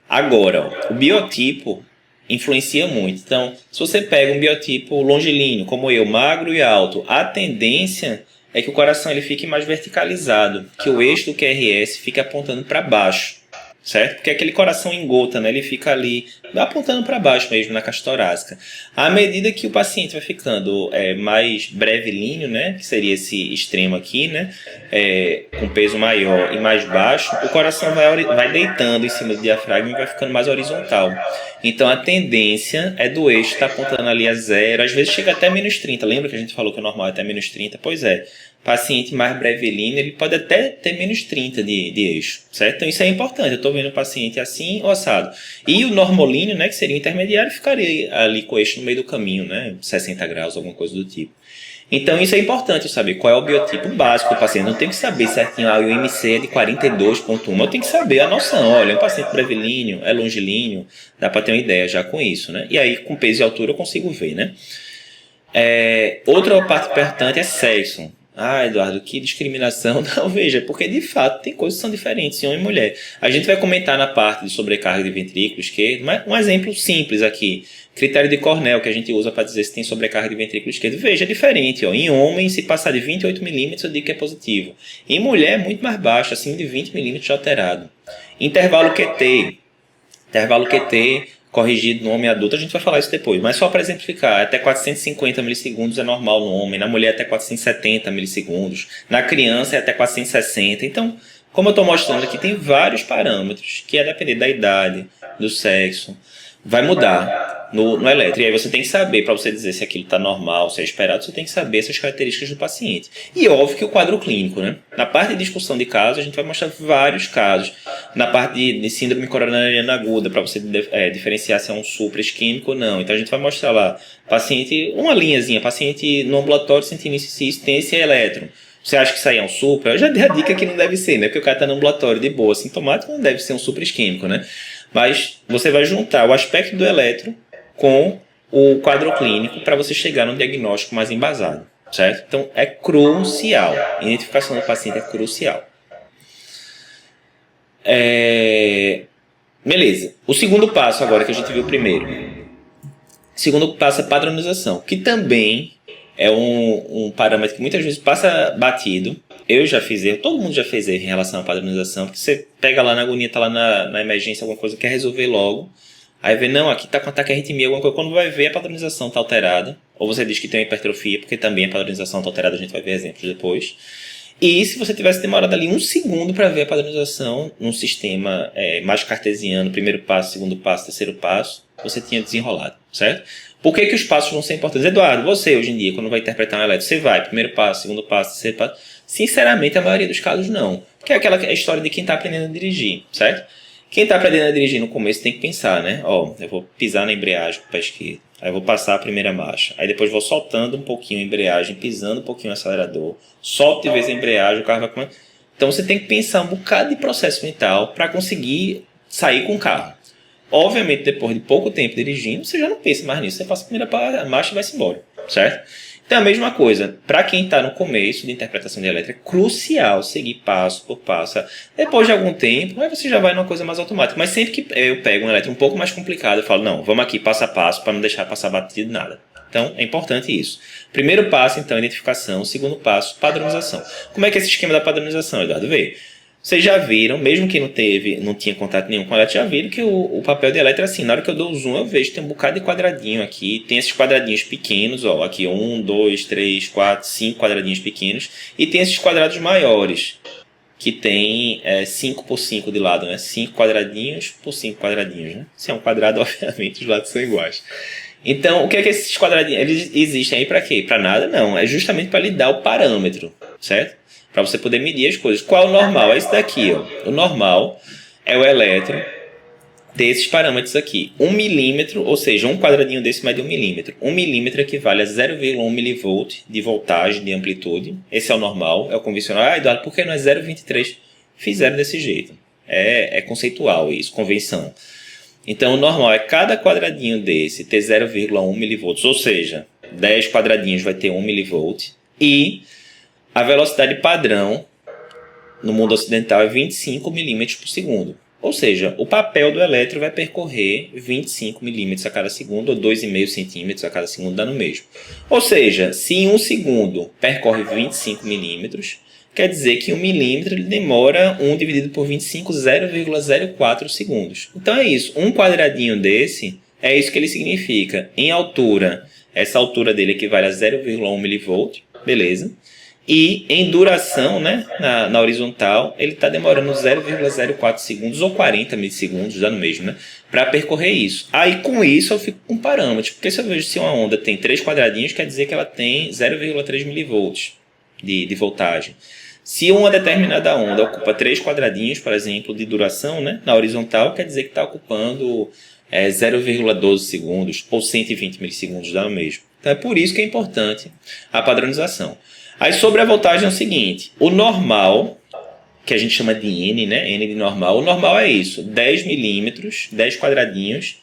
agora. O biotipo influencia muito. Então, se você pega um biotipo longilíneo, como eu, magro e alto, a tendência é que o coração ele fique mais verticalizado, que o eixo do QRS fique apontando para baixo, certo? Porque aquele coração em gota, né, ele fica ali apontando para baixo mesmo na caixa torácica. À medida que o paciente vai ficando mais brevilíneo, né, que seria esse extremo aqui, né, com peso maior e mais baixo, o coração vai deitando em cima do diafragma e vai ficando mais horizontal. Então a tendência é do eixo estar apontando ali a 0, às vezes chega até menos 30. Lembra que a gente falou que o normal é até menos 30? Pois é. Paciente mais brevilíneo, ele pode até ter menos 30 de eixo, certo? Então isso é importante, eu estou vendo o paciente assim ou assado. E o normolíneo, né, que seria o intermediário, ficaria ali com o eixo no meio do caminho, né, 60 graus, alguma coisa do tipo. Então isso é importante eu saber qual é o biotipo básico do paciente. Não tem que saber certinho, o IMC é de 42,1, eu tenho que saber a noção. Olha, é um paciente brevilíneo, é longilíneo, dá para ter uma ideia já com isso, né? E aí com peso e altura eu consigo ver, né? Outra parte importante é sexo. Ah, Eduardo, que discriminação. Não, veja, porque de fato tem coisas que são diferentes em homem e mulher. A gente vai comentar na parte de sobrecarga de ventrículo esquerdo, mas um exemplo simples aqui. Critério de Cornell que a gente usa para dizer se tem sobrecarga de ventrículo esquerdo. Veja, é diferente. Ó. Em homem, se passar de 28 milímetros, eu digo que é positivo. Em mulher, é muito mais baixo, acima de 20 milímetros alterado. Intervalo QT. Intervalo QT corrigido no homem adulto, a gente vai falar isso depois, mas só para exemplificar, até 450 milissegundos é normal no homem, na mulher até 470 milissegundos, na criança é até 460. Então, como eu estou mostrando aqui, tem vários parâmetros que, a depender da idade, do sexo, vai mudar no eletro. E aí você tem que saber, para você dizer se aquilo está normal, se é esperado, você tem que saber essas características do paciente. E óbvio que o quadro clínico, né? Na parte de discussão de casos, a gente vai mostrar vários casos. Na parte de síndrome coronariana aguda, para você diferenciar se é um supra isquêmico ou não. Então a gente vai mostrar lá, paciente, uma linhazinha, paciente no ambulatório sentindo isso, tem esse eletro. Você acha que isso aí é um supra? Eu já dei a dica que não deve ser, né? Porque o cara está no ambulatório de boa, sintomático, não deve ser um supra isquêmico, né? Mas você vai juntar o aspecto do eletro com o quadro clínico para você chegar num diagnóstico mais embasado, certo? Então é crucial. A identificação do paciente é crucial. Beleza. O segundo passo agora que a gente viu primeiro. O segundo passo é padronização, que também é um parâmetro que muitas vezes passa batido. Eu já fiz erro, todo mundo já fez erro em relação à padronização, porque você pega lá na agonia, tá lá na emergência, alguma coisa, quer resolver logo. Aí vê, não, aqui tá com ataque arritmia, alguma coisa. Quando vai ver, a padronização tá alterada. Ou você diz que tem uma hipertrofia, porque também a padronização tá alterada, a gente vai ver exemplos depois. E se você tivesse demorado ali 1 segundo para ver a padronização num sistema mais cartesiano, primeiro passo, segundo passo, terceiro passo, você tinha desenrolado, certo? Por que os passos vão ser importantes? Eduardo, você hoje em dia, quando vai interpretar um eletro, você vai, primeiro passo, segundo passo, terceiro passo? Sinceramente, a maioria dos casos não. Porque é aquela história de quem está aprendendo a dirigir, certo? Quem está aprendendo a dirigir no começo tem que pensar, né? Eu vou pisar na embreagem com o pé esquerdo. Aí eu vou passar a primeira marcha. Aí depois vou soltando um pouquinho a embreagem, pisando um pouquinho o acelerador. Solto de vez a embreagem, o carro vai comendo. Então você tem que pensar um bocado de processo mental para conseguir sair com o carro. Obviamente, depois de pouco tempo dirigindo, você já não pensa mais nisso. Você passa a primeira marcha e vai-se embora, certo? Então, a mesma coisa, para quem está no começo de interpretação de elétrica, é crucial seguir passo por passo. Depois de algum tempo, aí você já vai numa coisa mais automática. Mas sempre que eu pego um elétrico um pouco mais complicado, eu falo, não, vamos aqui passo a passo para não deixar passar batido nada. Então, é importante isso. Primeiro passo, então, identificação. Segundo passo, padronização. Como é que é esse esquema da padronização, Eduardo? Vê. Vocês já viram, mesmo quem não tinha contato nenhum com a elétrica, já viram que o papel de elétrica é assim. Na hora que eu dou o zoom, eu vejo que tem um bocado de quadradinho aqui. Tem esses quadradinhos pequenos, ó. Aqui 1, 2, 3, 4, 5 quadradinhos pequenos. E tem esses quadrados maiores, que tem 5 por 5 de lado, né? 5 quadradinhos por 5 quadradinhos, né? Se é um quadrado, obviamente, os lados são iguais. Então, o que é que esses quadradinhos... Eles existem aí para quê? Para nada, não. É justamente para lhe dar o parâmetro, certo? Para você poder medir as coisas. Qual é o normal? É esse daqui, ó. O normal é o elétron ter esses parâmetros aqui. 1 milímetro, ou seja, um quadradinho desse mais de 1 milímetro. 1 milímetro equivale a 0,1 milivolt de voltagem, de amplitude. Esse é o normal, é o convencional. Ah, Eduardo, por que não é 0,23? Fizeram desse jeito. É conceitual isso, convenção. Então, o normal é cada quadradinho desse ter 0,1 milivolts, ou seja, 10 quadradinhos vai ter 1 milivolt. E a velocidade padrão no mundo ocidental é 25 milímetros por segundo. Ou seja, o papel do elétron vai percorrer 25 milímetros a cada segundo, ou 2,5 centímetros a cada segundo, dá no mesmo. Ou seja, se em um segundo percorre 25 milímetros, quer dizer que 1 milímetro ele demora 1 dividido por 25, 0,04 segundos. Então é isso, um quadradinho desse, é isso que ele significa. Em altura, essa altura dele equivale a 0,1 milivolt, beleza? E em duração, né, na horizontal, ele está demorando 0,04 segundos ou 40 milissegundos, dá no mesmo, né, para percorrer isso. Aí com isso eu fico com parâmetros, porque se eu vejo se uma onda tem 3 quadradinhos, quer dizer que ela tem 0,3 milivolts de voltagem. Se uma determinada onda ocupa 3 quadradinhos, por exemplo, de duração, né, na horizontal, quer dizer que está ocupando 0,12 segundos ou 120 milissegundos, dá no mesmo. Então é por isso que é importante a padronização. Aí sobre a voltagem é o seguinte, o normal, que a gente chama de N, né? N de normal, o normal é isso, 10 milímetros, 10 quadradinhos,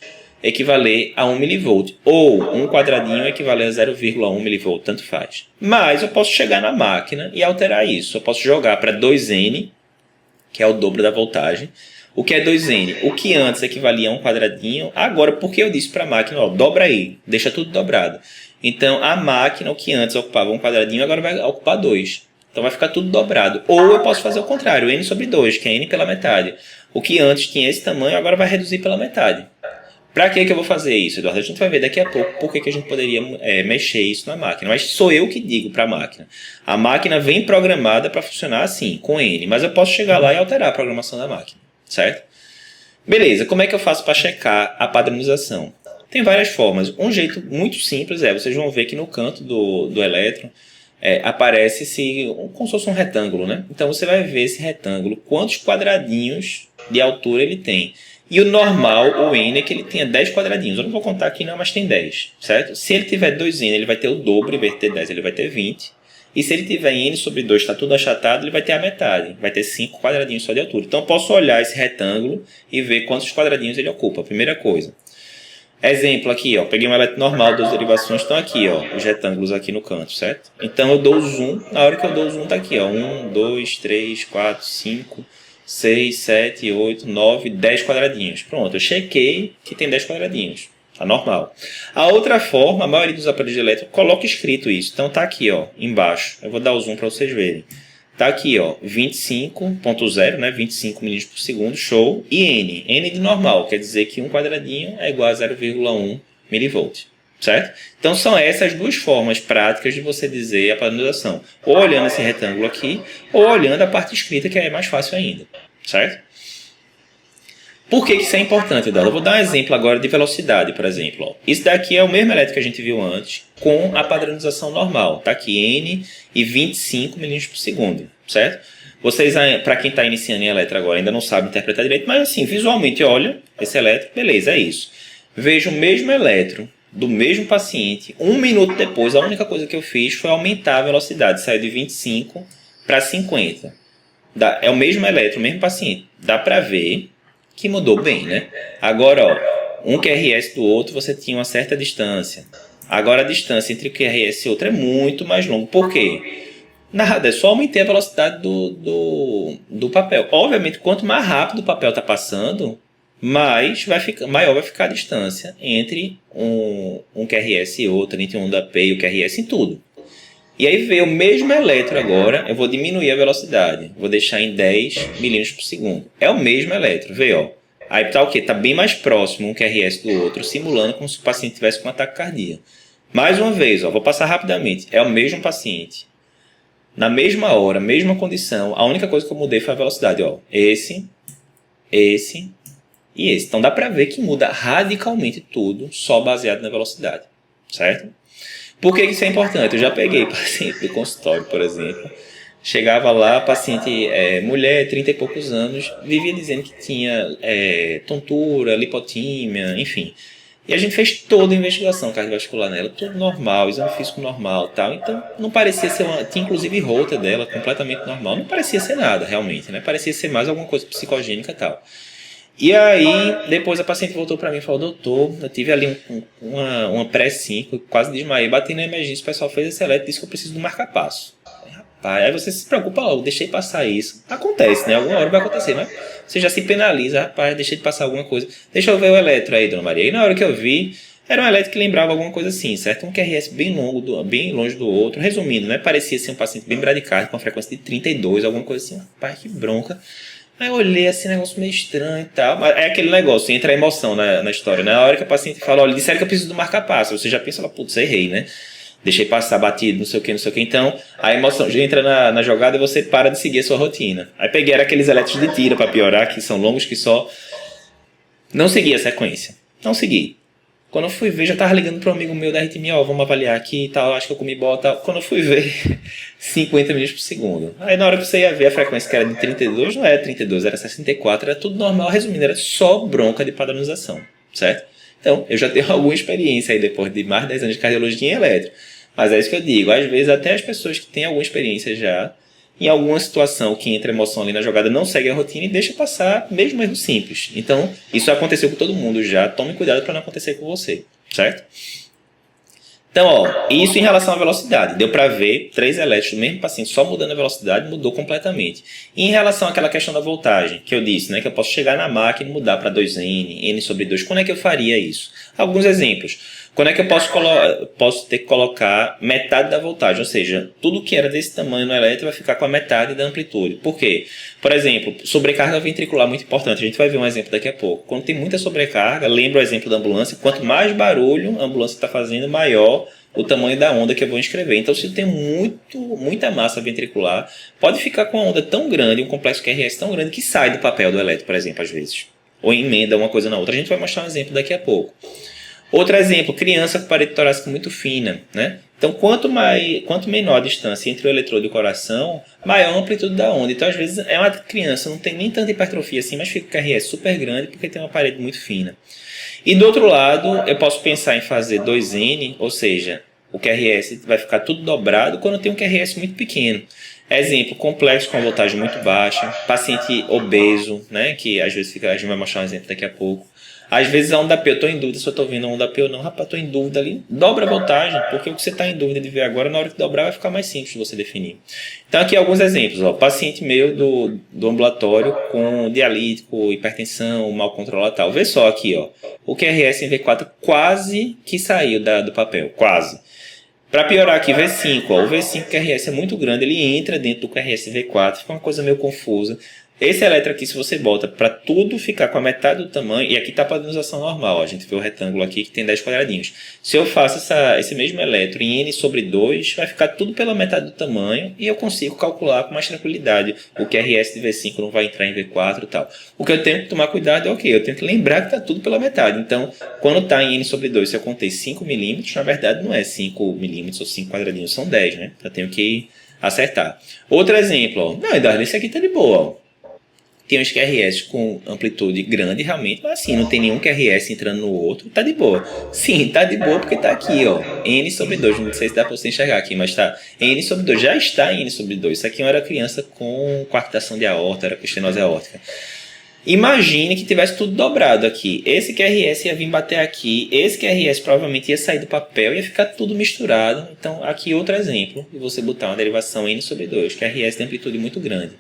equivaler a 1 milivolt, ou um quadradinho equivaler a 0,1 milivolt, tanto faz. Mas eu posso chegar na máquina e alterar isso, eu posso jogar para 2N, que é o dobro da voltagem. O que é 2N? O que antes equivalia a um quadradinho, agora, porque eu disse para a máquina, ó, dobra aí, deixa tudo dobrado. Então, a máquina, o que antes ocupava um quadradinho, agora vai ocupar 2. Então, vai ficar tudo dobrado. Ou eu posso fazer o contrário, N sobre 2, que é N pela metade. O que antes tinha esse tamanho, agora vai reduzir pela metade. Para que eu vou fazer isso, Eduardo? A gente vai ver daqui a pouco por que a gente poderia mexer isso na máquina. Mas sou eu que digo para a máquina. A máquina vem programada para funcionar assim, com N. Mas eu posso chegar lá e alterar a programação da máquina, certo? Beleza, como é que eu faço para checar a padronização? Tem várias formas. Um jeito muito simples vocês vão ver que no canto do elétron aparece como se fosse um retângulo, né? Então você vai ver esse retângulo, quantos quadradinhos de altura ele tem. E o normal, o N, é que ele tenha 10 quadradinhos. Eu não vou contar aqui não, mas tem 10, certo? Se ele tiver 2N, ele vai ter o dobro, em vez de ter 10, ele vai ter 20. E se ele tiver N sobre 2, está tudo achatado, ele vai ter a metade. Vai ter 5 quadradinhos só de altura. Então eu posso olhar esse retângulo e ver quantos quadradinhos ele ocupa. Primeira coisa. Exemplo aqui, ó, peguei um elétron normal, duas derivações estão aqui, ó, os retângulos aqui no canto, certo? Então eu dou o zoom, na hora que eu dou o zoom tá aqui, ó, 1, 2, 3, 4, 5, 6, 7, 8, 9, 10 quadradinhos. Pronto, eu chequei que tem 10 quadradinhos, tá normal. A outra forma, a maioria dos aparelhos de elétrico coloca escrito isso, então tá aqui, ó, embaixo, eu vou dar o zoom para vocês verem. Tá aqui, ó, 25.0, né, 25 milímetros por segundo, show, e N. N de normal, quer dizer que um quadradinho é igual a 0,1 milivolt, certo? Então são essas duas formas práticas de você dizer a padronização. Ou olhando esse retângulo aqui, ou olhando a parte escrita, que é mais fácil ainda, certo? Por que isso é importante, Eduardo? Eu vou dar um exemplo agora de velocidade, por exemplo. Ó. Isso daqui é o mesmo elétrico que a gente viu antes, com a padronização normal. Está aqui N e 25 milímetros por segundo, certo? Vocês, para quem está iniciando em elétrica agora, ainda não sabe interpretar direito, mas assim, visualmente, olha, esse elétrico, beleza, é isso. Vejo o mesmo elétron do mesmo paciente, 1 minuto depois, a única coisa que eu fiz foi aumentar a velocidade, saiu de 25 para 50. É o mesmo elétron, o mesmo paciente. Dá para ver que mudou bem, né? Agora, ó, um QRS do outro você tinha uma certa distância. Agora a distância entre o QRS e outro é muito mais longa. Por quê? Nada, é só aumentar a velocidade do papel. Obviamente, quanto mais rápido o papel está passando, maior vai ficar a distância entre um QRS e outro, entre um da P e o QRS em tudo. E aí veio o mesmo elétron agora, eu vou diminuir a velocidade. Vou deixar em 10 milímetros por segundo. É o mesmo elétron, vê, ó. Aí tá o quê? Tá bem mais próximo um QRS do outro, simulando como se o paciente tivesse com um ataque cardíaco. Mais uma vez, ó, vou passar rapidamente. É o mesmo paciente. Na mesma hora, mesma condição, a única coisa que eu mudei foi a velocidade, ó. Esse e esse. Então dá pra ver que muda radicalmente tudo, só baseado na velocidade, certo? Por que isso é importante? Eu já peguei paciente do consultório, por exemplo. Chegava lá, paciente mulher, 30 e poucos anos, vivia dizendo que tinha tontura, lipotímia, enfim. E a gente fez toda a investigação cardiovascular nela, tudo normal, exame físico normal e tal. Então não parecia ser tinha inclusive Holter dela, completamente normal. Não parecia ser nada, realmente, né? Parecia ser mais alguma coisa psicogênica e tal. E aí, depois a paciente voltou para mim e falou: doutor, eu tive ali uma pré-5, quase desmaiei, bati na emergência, o pessoal fez esse eletro e disse que eu preciso de um marca-passo. Rapaz, aí você se preocupa logo, deixei passar isso. Acontece, né? Alguma hora vai acontecer, mas você já se penaliza, rapaz, deixei de passar alguma coisa. Deixa eu ver o eletro aí, dona Maria. E na hora que eu vi, era um eletro que lembrava alguma coisa assim, certo? Um QRS bem longe do outro. Resumindo, né? Parecia ser um paciente bem bradicárdio, com uma frequência de 32, alguma coisa assim. Rapaz, que bronca. Aí eu olhei assim, negócio meio estranho e tal. Mas é aquele negócio, entra a emoção na história. Na hora que a paciente fala: olha, disseram que eu preciso do marca-passo. Você já pensa, putz, errei, né? Deixei passar batido, não sei o que, não sei o que. Então, a emoção já entra na jogada e você para de seguir a sua rotina. Aí peguei aqueles eletros de tira para piorar, que são longos, que só... Não segui a sequência. Não segui. Quando eu fui ver, já tava ligando para um amigo meu da arritmia: ó, vamos avaliar aqui e tal, acho que eu comi bola e tal. Quando eu fui ver, 50 milímetros por segundo. Aí na hora que você ia ver a frequência, que era de 32, não era 32, era 64, era tudo normal. Resumindo, era só bronca de padronização, certo? Então, eu já tenho alguma experiência aí, depois de mais de 10 anos de cardiologia em eletro. Mas é isso que eu digo, às vezes até as pessoas que têm alguma experiência já, em alguma situação que entra emoção ali na jogada, não segue a rotina e deixa passar mesmo erro simples. Então, isso aconteceu com todo mundo já, tome cuidado para não acontecer com você, certo? Então, ó, isso em relação à velocidade. Deu para ver 3 elétrons do mesmo paciente, só mudando a velocidade, mudou completamente. E em relação àquela questão da voltagem, que eu disse, né, que eu posso chegar na máquina e mudar para 2N, N sobre 2, quando é que eu faria isso? Alguns exemplos. Quando é que eu posso ter que colocar metade da voltagem? Ou seja, tudo que era desse tamanho no eletro vai ficar com a metade da amplitude. Por quê? Por exemplo, sobrecarga ventricular muito importante. A gente vai ver um exemplo daqui a pouco. Quando tem muita sobrecarga, lembra o exemplo da ambulância, quanto mais barulho a ambulância está fazendo, maior o tamanho da onda que eu vou inscrever. Então, se tem muita massa ventricular, pode ficar com uma onda tão grande, um complexo QRS tão grande, que sai do papel do eletro, por exemplo, às vezes. Ou emenda uma coisa na outra. A gente vai mostrar um exemplo daqui a pouco. Outro exemplo, criança com parede torácica muito fina, né? Então, quanto menor a distância entre o eletrodo e o coração, maior a amplitude da onda. Então, às vezes, é uma criança, não tem nem tanta hipertrofia assim, mas fica com QRS super grande porque tem uma parede muito fina. E do outro lado, eu posso pensar em fazer 2N, ou seja, o QRS vai ficar tudo dobrado quando tem um QRS muito pequeno. Exemplo, complexo com a voltagem muito baixa, paciente obeso, né? Que às vezes a gente vai mostrar um exemplo daqui a pouco. Às vezes a onda P, eu estou em dúvida se eu estou vendo a onda P ou não. Rapaz, estou em dúvida ali. Dobra a voltagem, porque o que você está em dúvida de ver agora, na hora que dobrar, vai ficar mais simples de você definir. Então, aqui alguns exemplos. Ó. Paciente meu do ambulatório com dialítico, hipertensão, mal controlado e tal. Vê só aqui, ó. O QRS em V4 quase que saiu do papel. Quase. Para piorar aqui, V5. Ó. O V5 QRS é muito grande, ele entra dentro do QRS V4, fica uma coisa meio confusa. Esse eletro aqui, se você bota para tudo ficar com a metade do tamanho, e aqui está a padronização normal, ó, a gente vê o retângulo aqui que tem 10 quadradinhos. Se eu faço esse mesmo eletro em N sobre 2, vai ficar tudo pela metade do tamanho e eu consigo calcular com mais tranquilidade. O QRS de V5 não vai entrar em V4 e tal. O que eu tenho que tomar cuidado é o quê? Eu tenho que lembrar que está tudo pela metade. Então, quando está em N sobre 2, se eu contei 5 milímetros, na verdade não é 5 milímetros ou 5 quadradinhos, são 10, né? Eu tenho que acertar. Outro exemplo, ó. Não, Eduardo, esse aqui está de boa, ó. Tem uns QRS com amplitude grande realmente, mas assim, não tem nenhum QRS entrando no outro, tá de boa. Sim, tá de boa porque tá aqui, ó, N sobre 2, não sei se dá pra você enxergar aqui, mas tá N sobre 2, já está em N sobre 2. Isso aqui era criança com coartação de aorta, era estenose aórtica. Imagine que tivesse tudo dobrado aqui. Esse QRS ia vir bater aqui, esse QRS provavelmente ia sair do papel e ia ficar tudo misturado. Então, aqui outro exemplo de você botar uma derivação N sobre 2, QRS tem amplitude muito grande.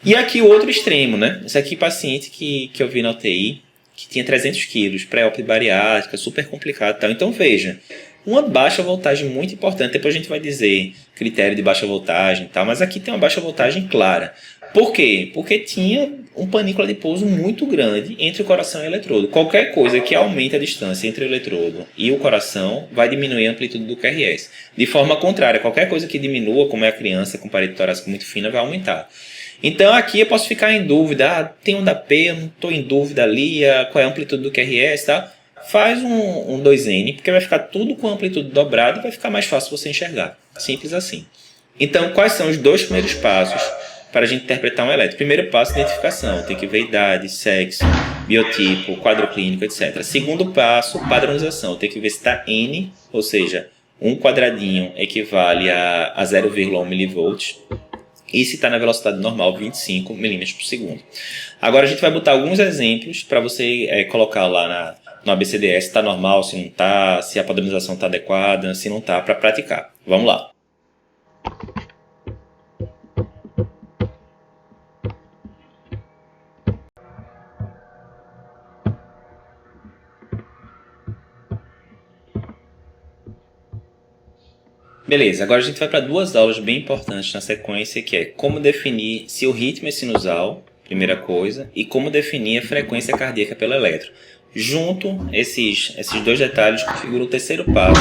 E aqui o outro extremo, né? Esse aqui paciente que eu vi na UTI, que tinha 300 quilos, pré-op bariátrica, super complicado e tal. Então, veja, uma baixa voltagem muito importante. Depois a gente vai dizer critério de baixa voltagem e tal, mas aqui tem uma baixa voltagem clara. Por quê? Porque tinha um panículo adiposo muito grande entre o coração e o eletrodo. Qualquer coisa que aumente a distância entre o eletrodo e o coração vai diminuir a amplitude do QRS. De forma contrária, qualquer coisa que diminua, como é a criança com parede torácica muito fina, vai aumentar. Então aqui eu posso ficar em dúvida, tem onda P, eu não estou em dúvida ali, qual é a amplitude do QRS, tá? Faz um 2N, porque vai ficar tudo com amplitude dobrada e vai ficar mais fácil você enxergar. Simples assim. Então, quais são os dois primeiros passos para a gente interpretar um eletro? Primeiro passo, identificação. Tem que ver idade, sexo, biotipo, quadro clínico, etc. Segundo passo, padronização. Tem que ver se está N, ou seja, um quadradinho equivale a 0,1 mV. E se está na velocidade normal, 25 milímetros por segundo. Agora a gente vai botar alguns exemplos para você colocar lá no ABCDS se está normal, se não está, se a padronização está adequada, se não está, para praticar. Vamos lá. Beleza, agora a gente vai para duas aulas bem importantes na sequência, que é como definir se o ritmo é sinusal, primeira coisa, e como definir a frequência cardíaca pelo eletro. Junto, esses dois detalhes configuram o terceiro passo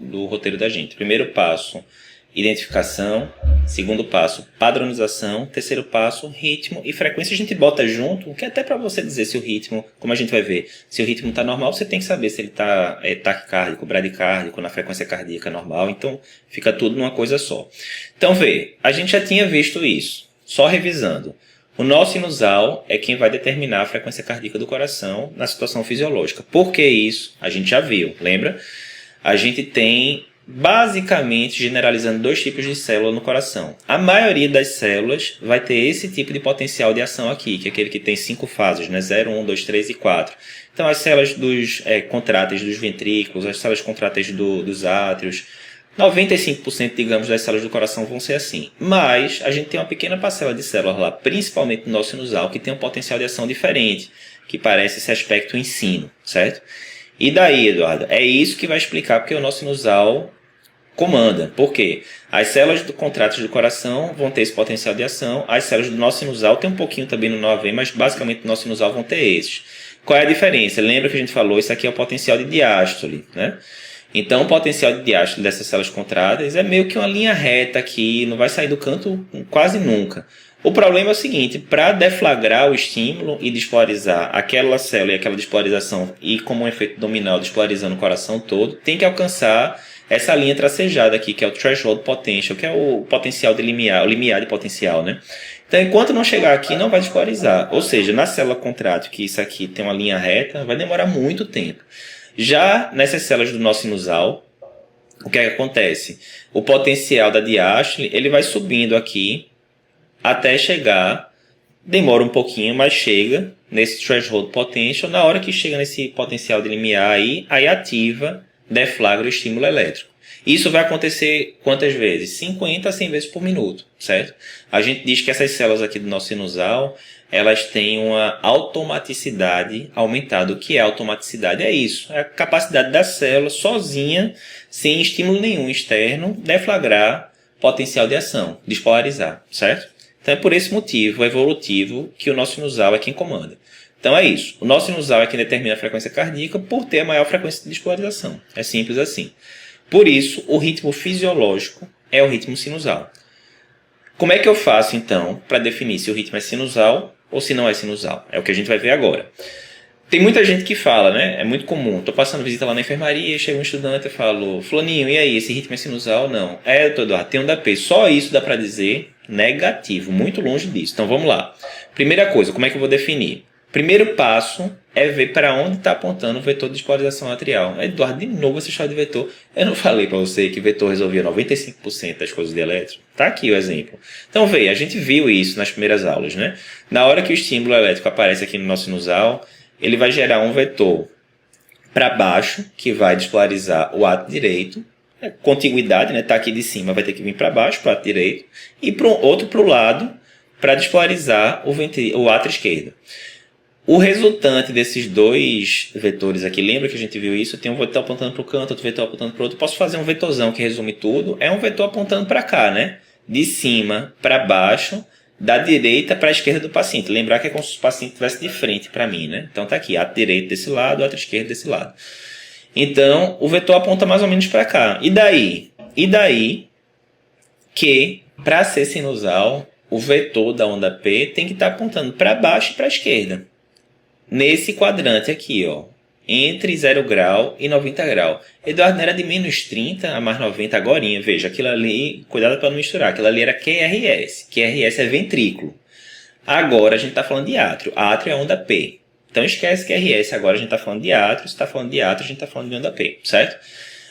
do roteiro da gente. Primeiro passo, identificação. Segundo passo, padronização. Terceiro passo, ritmo e frequência. A gente bota junto, que é até para você dizer se o ritmo, como a gente vai ver, se o ritmo está normal, você tem que saber se ele está taquicárdico, bradicárdico, na frequência cardíaca normal. Então, fica tudo numa coisa só. Então, vê, a gente já tinha visto isso. Só revisando. O nó sinusal é quem vai determinar a frequência cardíaca do coração na situação fisiológica. Por que isso? A gente já viu, lembra? A gente tem, basicamente, generalizando, dois tipos de célula no coração. A maioria das células vai ter esse tipo de potencial de ação aqui, que é aquele que tem 5 fases, né? 0, 1, 2, 3 e 4. Então, as células contráteis dos ventrículos, as células contráteis dos átrios, 95%, digamos, das células do coração vão ser assim. Mas a gente tem uma pequena parcela de células lá, principalmente no nó sinusal, que tem um potencial de ação diferente, que parece esse aspecto ensino, certo? E daí, Eduardo? É isso que vai explicar porque o nó sinusal comanda. Por quê? As células contráteis do coração vão ter esse potencial de ação, as células do nó sinusal tem um pouquinho também no nó AV, mas basicamente no nó sinusal vão ter esses. Qual é a diferença? Lembra que a gente falou, isso aqui é o potencial de diástole, né? Então, o potencial de diástole dessas células contráteis é meio que uma linha reta aqui, não vai sair do canto quase nunca. O problema é o seguinte, para deflagrar o estímulo e despolarizar aquela célula e aquela despolarização e como um efeito dominal despolarizando o coração todo, tem que alcançar essa linha tracejada aqui, que é o threshold potential, que é o potencial de limiar, o limiar de potencial, né? Então, enquanto não chegar aqui, não vai despolarizar. Ou seja, na célula contrátil, que isso aqui tem uma linha reta, vai demorar muito tempo. Já nessas células do nó sinusal, o que é que acontece? O potencial da diástole, ele vai subindo aqui até chegar, demora um pouquinho, mas chega nesse threshold potential. Na hora que chega nesse potencial de limiar aí ativa, deflagra o estímulo elétrico. Isso vai acontecer quantas vezes? 50 a 100 vezes por minuto, certo? A gente diz que essas células aqui do nó sinusal, elas têm uma automaticidade aumentada. O que é automaticidade? É isso, é a capacidade da célula sozinha, sem estímulo nenhum externo, deflagrar potencial de ação, despolarizar, certo? Então é por esse motivo evolutivo que o nó sinusal é quem comanda. Então é isso, o nó sinusal é quem determina a frequência cardíaca por ter a maior frequência de despolarização. É simples assim. Por isso, o ritmo fisiológico é o ritmo sinusal. Como é que eu faço, então, para definir se o ritmo é sinusal ou se não é sinusal? É o que a gente vai ver agora. Tem muita gente que fala, né? É muito comum. Estou passando visita lá na enfermaria, chega um estudante e falo, Fulaninho, e aí, esse ritmo é sinusal? Não. Doutor, tem um DAP. Só isso dá para dizer negativo, muito longe disso. Então vamos lá. Primeira coisa, como é que eu vou definir? Primeiro passo é ver para onde está apontando o vetor de despolarização atrial. Eduardo, de novo essa história de vetor. Eu não falei para você que vetor resolvia 95% das coisas de elétron? Tá aqui o exemplo. Então, veja, a gente viu isso nas primeiras aulas, né? Na hora que o estímulo elétrico aparece aqui no nosso sinusal, ele vai gerar um vetor para baixo, que vai despolarizar o átrio direito. Contiguidade, né? Tá aqui de cima, vai ter que vir para baixo, para o átrio direito. E outro para o lado, para despolarizar o átrio esquerdo. O resultante desses dois vetores aqui, lembra que a gente viu isso? Tem um vetor apontando para o canto, outro vetor apontando para o outro. Posso fazer um vetorzão que resume tudo. É um vetor apontando para cá, né? De cima para baixo, da direita para a esquerda do paciente. Lembrar que é como se o paciente estivesse de frente para mim, né? Então tá aqui, átrio direito desse lado, átrio esquerdo desse lado. Então, o vetor aponta mais ou menos para cá. E daí? E daí que, para ser sinusal, o vetor da onda P tem que estar apontando para baixo e para a esquerda. Nesse quadrante aqui, ó, entre 0 grau e 90 graus. Eduardo, não era de menos 30 a mais 90 agorinha. Veja, aquilo ali, cuidado para não misturar, aquilo ali era QRS. QRS é ventrículo. Agora a gente está falando de átrio. Átrio é onda P. Então esquece QRS, agora a gente está falando de átrio. Se está falando de átrio, a gente está falando de onda P, certo?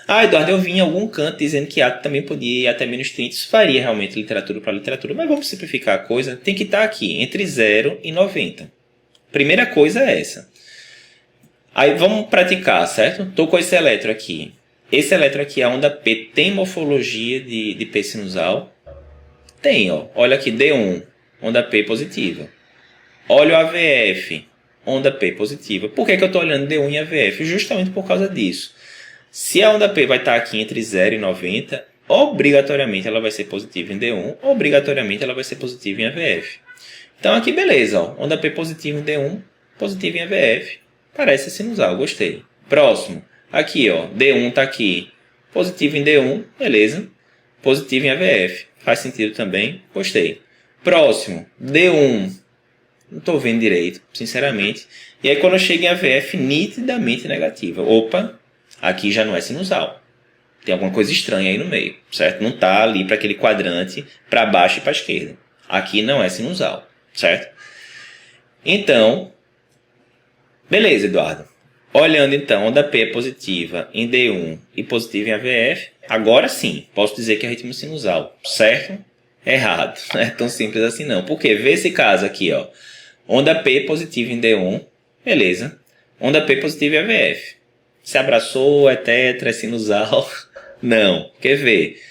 Ah, Eduardo, eu vi em algum canto dizendo que átrio também podia ir até menos 30. Isso varia realmente literatura para literatura, mas vamos simplificar a coisa. Tem que estar aqui, entre 0 e 90. Primeira coisa é essa. Aí vamos praticar, certo? Estou com esse elétron aqui. Esse elétron aqui, a onda P, tem morfologia de P sinusal? Tem, ó. Olha aqui, D1, onda P positiva. Olha o AVF, onda P positiva. Por que eu estou olhando D1 e AVF? Justamente por causa disso. Se a onda P vai estar aqui entre 0 e 90, obrigatoriamente ela vai ser positiva em D1, obrigatoriamente ela vai ser positiva em AVF. Então aqui beleza, ó. Onda P positiva em D1, positiva em AVF. Parece sinusal, gostei. Próximo, aqui ó, D1 está aqui, positivo em D1, beleza. Positivo em AVF, faz sentido também, gostei. Próximo, D1, não estou vendo direito, sinceramente. E aí quando eu chego em AVF, nitidamente negativa. Opa, aqui já não é sinusal. Tem alguma coisa estranha aí no meio, certo? Não está ali para aquele quadrante para baixo e para a esquerda. Aqui não é sinusal. Certo? Então, beleza, Eduardo. Olhando então, onda P é positiva em D1 e positiva em AVF, agora sim, posso dizer que é ritmo sinusal. Certo? Errado. Não é tão simples assim não. Por quê? Vê esse caso aqui, ó. Onda P positiva em D1, beleza. Onda P positiva em AVF. Se abraçou, é tetra, é sinusal. Não. Quer ver?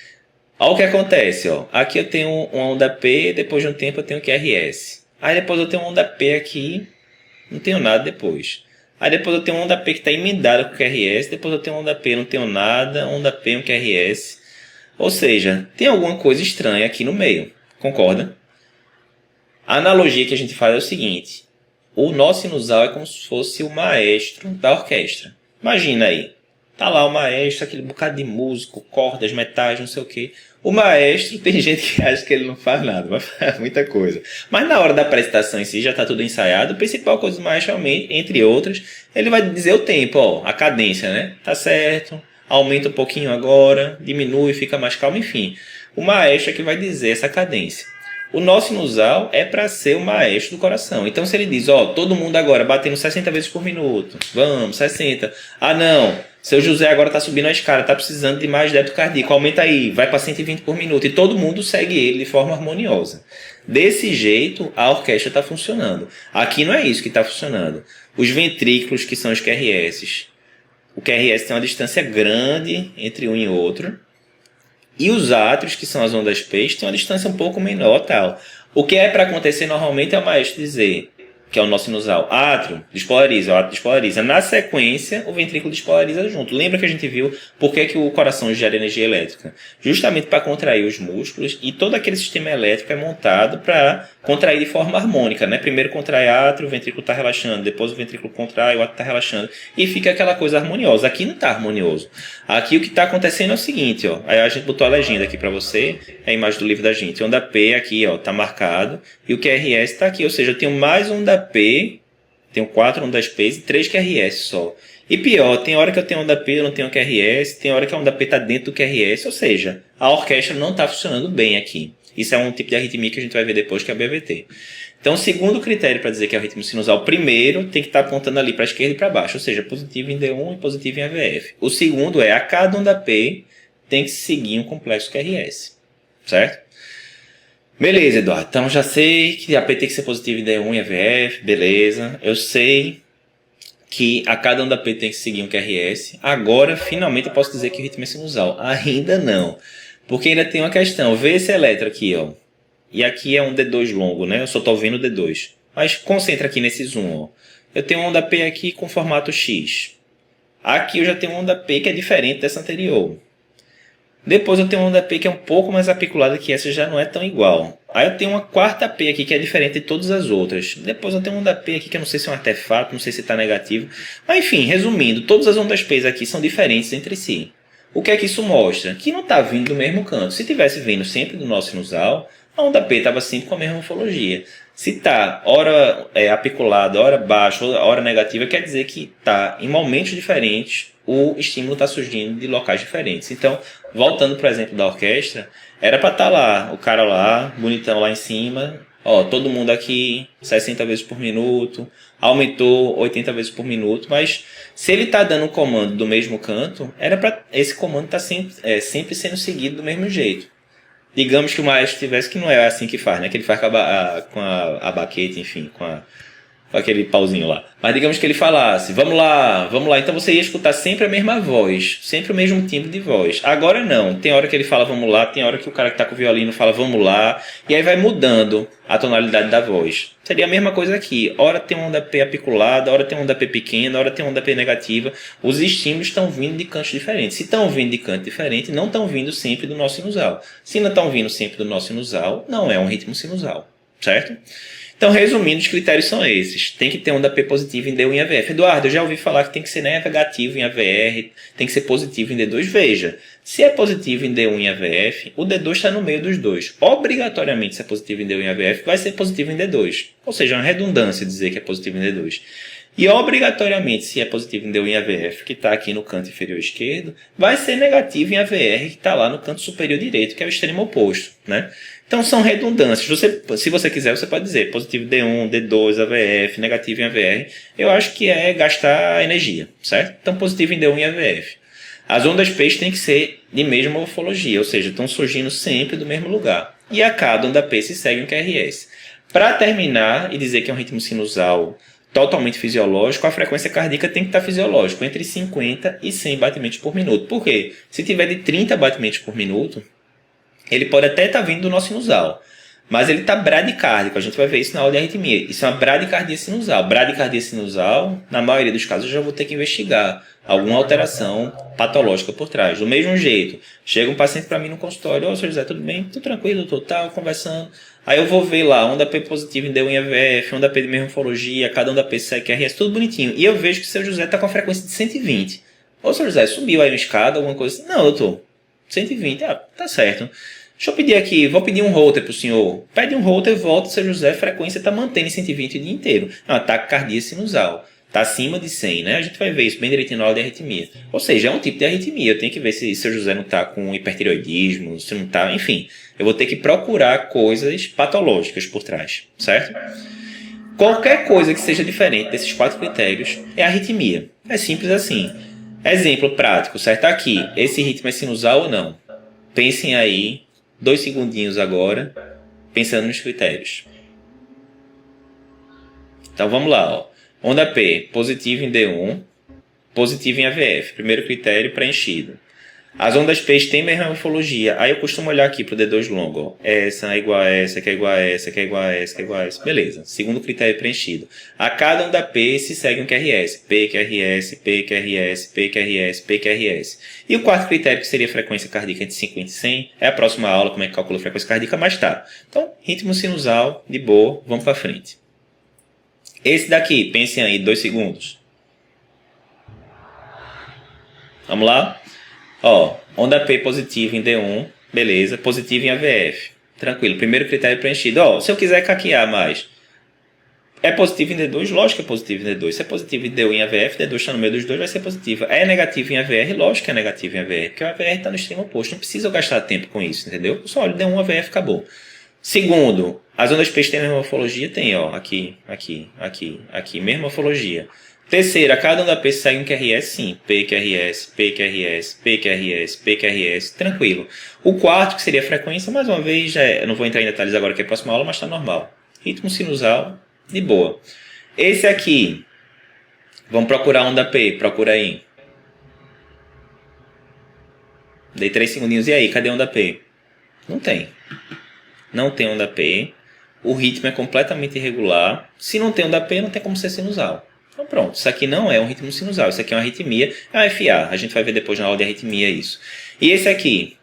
Olha o que acontece, ó. Aqui eu tenho uma onda P, depois de um tempo eu tenho QRS. Aí depois eu tenho uma onda P aqui, não tenho nada depois. Aí depois eu tenho uma onda P que está emendada com QRS, depois eu tenho uma onda P, não tenho nada, onda P, um QRS. Ou seja, tem alguma coisa estranha aqui no meio, concorda? A analogia que a gente faz é o seguinte, o nó sinusal é como se fosse o maestro da orquestra. Imagina aí. Tá lá o maestro, aquele bocado de músico, cordas, metais, não sei o quê. O maestro, tem gente que acha que ele não faz nada, mas faz muita coisa. Mas na hora da apresentação em si, já está tudo ensaiado. A principal coisa do maestro, realmente, entre outras, ele vai dizer o tempo, ó, a cadência, né? Tá certo, aumenta um pouquinho agora, diminui, fica mais calmo, enfim. O maestro é que vai dizer essa cadência. O nó sinusal é para ser o maestro do coração. Então, se ele diz, ó, todo mundo agora batendo 60 vezes por minuto, vamos, 60. Ah, não, seu José agora está subindo a escada, está precisando de mais débito cardíaco, aumenta aí, vai para 120 por minuto. E todo mundo segue ele de forma harmoniosa. Desse jeito, a orquestra está funcionando. Aqui não é isso que está funcionando. Os ventrículos, que são os QRS, o QRS tem uma distância grande entre um e outro. E os átrios, que são as ondas P, têm uma distância um pouco menor. Tal. O que é para acontecer normalmente é o maestro dizer, que é o nó sinusal, átrio despolariza, o átrio despolariza. Na sequência, o ventrículo despolariza junto. Lembra que a gente viu por que o coração gera energia elétrica? Justamente para contrair os músculos, e todo aquele sistema elétrico é montado para contrair de forma harmônica, né? Primeiro contrai átrio, o ventrículo está relaxando, depois o ventrículo contrai, o átrio está relaxando, e fica aquela coisa harmoniosa. Aqui não está harmonioso. Aqui o que está acontecendo é o seguinte, ó, aí a gente botou a legenda aqui para você, é a imagem do livro da gente, onda P aqui está marcado, e o QRS está aqui, ou seja, eu tenho mais onda P, tenho 4 ondas P e 3 QRS só. E pior, tem hora que eu tenho onda P e eu não tenho QRS, tem hora que a onda P está dentro do QRS, ou seja, a orquestra não está funcionando bem aqui. Isso é um tipo de arritmia que a gente vai ver depois, que é a BVT. Então, o segundo critério para dizer que é o ritmo sinusal, primeiro tem que estar apontando ali para a esquerda e para baixo, ou seja, positivo em D1 e positivo em AVF. O segundo é, a cada onda P tem que seguir um complexo QRS, certo? Beleza, Eduardo. Então, já sei que a P tem que ser positivo em D1 e AVF, beleza. Eu sei que a cada onda P tem que seguir um QRS. Agora, finalmente, eu posso dizer que o ritmo é sinusal. Ainda não, porque ainda tem uma questão. Vê esse eletro aqui, ó. E aqui é um D2 longo, né? Eu só estou vendo o D2. Mas concentra aqui nesse zoom, ó. Eu tenho uma onda P aqui com formato X. Aqui eu já tenho uma onda P que é diferente dessa anterior. Depois eu tenho uma onda P que é um pouco mais apiculada, que essa já não é tão igual. Aí eu tenho uma quarta P aqui que é diferente de todas as outras. Depois eu tenho uma onda P aqui que eu não sei se é um artefato, não sei se está negativo. Mas enfim, resumindo, todas as ondas P aqui são diferentes entre si. O que é que isso mostra? Que não está vindo do mesmo canto. Se tivesse vindo sempre do nó sinusal, a onda P estava sempre com a mesma morfologia. Se está hora apiculada, hora baixa, hora negativa, quer dizer que está em momentos diferentes, o estímulo está surgindo de locais diferentes. Então, voltando para o exemplo da orquestra, era para estar lá, o cara lá, bonitão lá em cima, ó, todo mundo aqui 60 vezes por minuto, aumentou 80 vezes por minuto, mas se ele está dando um comando do mesmo canto, era para esse comando estar sempre sendo seguido do mesmo jeito. Digamos que o maestro tivesse, que não é assim que faz, né? Que ele faz com a baqueta, enfim, com aquele pauzinho lá. Mas digamos que ele falasse, vamos lá, vamos lá. Então você ia escutar sempre a mesma voz, sempre o mesmo timbre de voz. Agora não, tem hora que ele fala vamos lá, tem hora que o cara que está com o violino fala vamos lá, e aí vai mudando a tonalidade da voz. Seria a mesma coisa aqui, hora tem uma onda P apiculada, hora tem uma onda P pequena, hora tem uma onda P negativa. Os estímulos estão vindo de cantos diferentes. Se estão vindo de canto diferente, não estão vindo sempre do nó sinusal. Se não estão vindo sempre do nó sinusal, não é um ritmo sinusal, certo? Então, resumindo, os critérios são esses. Tem que ter onda P positiva em D1 e AVF. Eduardo, eu já ouvi falar que tem que ser negativo em AVR, tem que ser positivo em D2. Veja, se é positivo em D1 e AVF, o D2 está no meio dos dois. Obrigatoriamente, se é positivo em D1 e AVF, vai ser positivo em D2. Ou seja, é uma redundância dizer que é positivo em D2. E obrigatoriamente, se é positivo em D1 e AVF, que está aqui no canto inferior esquerdo, vai ser negativo em AVR, que está lá no canto superior direito, que é o extremo oposto, né? Então são redundâncias. Se você quiser, você pode dizer positivo D1, D2, AVF, negativo em AVR. Eu acho que é gastar energia, certo? Então positivo em D1 e AVF. As ondas P têm que ser de mesma morfologia, ou seja, estão surgindo sempre do mesmo lugar. E a cada onda P se segue um QRS. Para terminar e dizer que é um ritmo sinusal totalmente fisiológico, a frequência cardíaca tem que estar fisiológica, entre 50 e 100 batimentos por minuto. Por quê? Se tiver de 30 batimentos por minuto, ele pode até estar vindo do nó sinusal, mas ele está bradicárdico. A gente vai ver isso na aula de arritmia. Isso é uma bradicardia sinusal. Bradicardia sinusal, na maioria dos casos, eu já vou ter que investigar alguma alteração patológica por trás. Do mesmo jeito, chega um paciente para mim no consultório, ô, Sr. José, tudo bem? Tudo tranquilo, total, conversando. Aí eu vou ver lá, onda P positiva em D1 e AVF, onda P de mesma morfologia, cada onda P segue QRS, tudo bonitinho. E eu vejo que o Sr. José está com a frequência de 120. Ô, Sr. José, subiu aí uma escada, alguma coisa assim? Não, doutor, 120, tá certo. Deixa eu pedir aqui, vou pedir um holter para o senhor. Pede um holter, volta, Sr. José, a frequência está mantendo em 120 o dia inteiro. É um ataque cardíaco sinusal. Está acima de 100, né? A gente vai ver isso bem direitinho na aula de arritmia. Ou seja, é um tipo de arritmia. Eu tenho que ver se o Sr. José não está com hipertireoidismo, se não está, enfim. Eu vou ter que procurar coisas patológicas por trás, certo? Qualquer coisa que seja diferente desses 4 critérios é arritmia. É simples assim. Exemplo prático, certo? Aqui, esse ritmo é sinusal ou não? Pensem aí, 2 segundinhos agora, pensando nos critérios. Então vamos lá, ó. Onda P, positivo em D1, positivo em AVF. Primeiro critério preenchido. As ondas P têm a mesma morfologia. Aí eu costumo olhar aqui para o D2 longo. Ó. Essa é igual a essa, que é igual a essa, que é igual a essa, que é igual a essa. Beleza. Segundo critério preenchido. A cada onda P se segue um QRS. P, QRS, P, QRS, P, QRS, P, QRS. E o quarto critério, que seria a frequência cardíaca entre 50 e 100, é a próxima aula, como é que calcula a frequência cardíaca, mas tá. Então, ritmo sinusal, de boa, vamos para frente. Esse daqui, pensem aí, 2 segundos. Vamos lá? Ó, onda P positiva em D1, beleza. Positivo em AVF, tranquilo. Primeiro critério preenchido. Ó, se eu quiser caquear mais, é positivo em D2? Lógico que é positivo em D2. Se é positivo em D1 em AVF, D2 está no meio dos dois, vai ser positivo. É negativo em AVR? Lógico que é negativo em AVR, porque o AVR está no extremo oposto. Não precisa eu gastar tempo com isso, entendeu? Eu só olho D1, AVF, acabou. Segundo, as ondas P têm a mesma morfologia? Tem, ó, aqui, mesma morfologia. Terceira, cada onda P segue um QRS, sim. P, QRS, P, QRS, P, QRS, P, QRS, tranquilo. O quarto, que seria a frequência, mais uma vez, eu não vou entrar em detalhes agora que é a próxima aula, mas está normal. Ritmo sinusal, de boa. Esse aqui, vamos procurar onda P, procura aí. Dei 3 segundinhos, e aí, cadê onda P? Não tem. Não tem onda P. O ritmo é completamente irregular. Se não tem onda P, não tem como ser sinusal. Então pronto, isso aqui não é um ritmo sinusal, isso aqui é uma arritmia, é uma FA, a gente vai ver depois na aula de arritmia isso. E esse aqui?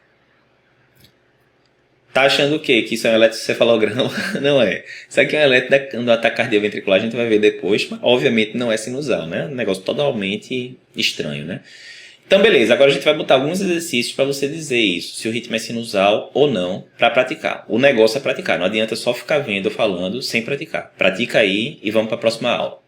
Tá achando o quê? Que isso é um eletrocefalograma? Não é. Isso aqui é um eletro do ataque cardioventricular, a gente vai ver depois, mas obviamente não é sinusal, né? Um negócio totalmente estranho, né? Então beleza, agora a gente vai botar alguns exercícios para você dizer isso, se o ritmo é sinusal ou não, para praticar. O negócio é praticar, não adianta só ficar vendo ou falando sem praticar. Pratica aí e vamos para a próxima aula.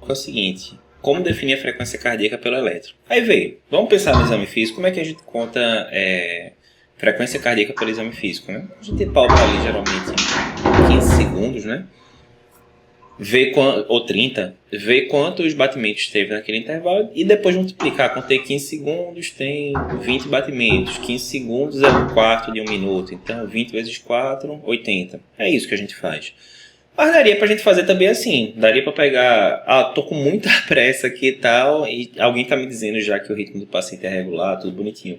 É o seguinte, como definir a frequência cardíaca pelo eletro? Aí veio, vamos pensar no exame físico, como é que a gente conta frequência cardíaca pelo exame físico, né? A gente palpa ali geralmente em 15 segundos, né? Ou 30, vê quantos batimentos teve naquele intervalo e depois multiplicar. Contei 15 segundos, tem 20 batimentos. 15 segundos é um quarto de um minuto, então 20 vezes 4, 80. É isso que a gente faz. Mas daria pra gente fazer também assim. Daria pra pegar... tô com muita pressa aqui e tal, e alguém tá me dizendo já que o ritmo do paciente é regular, tudo bonitinho.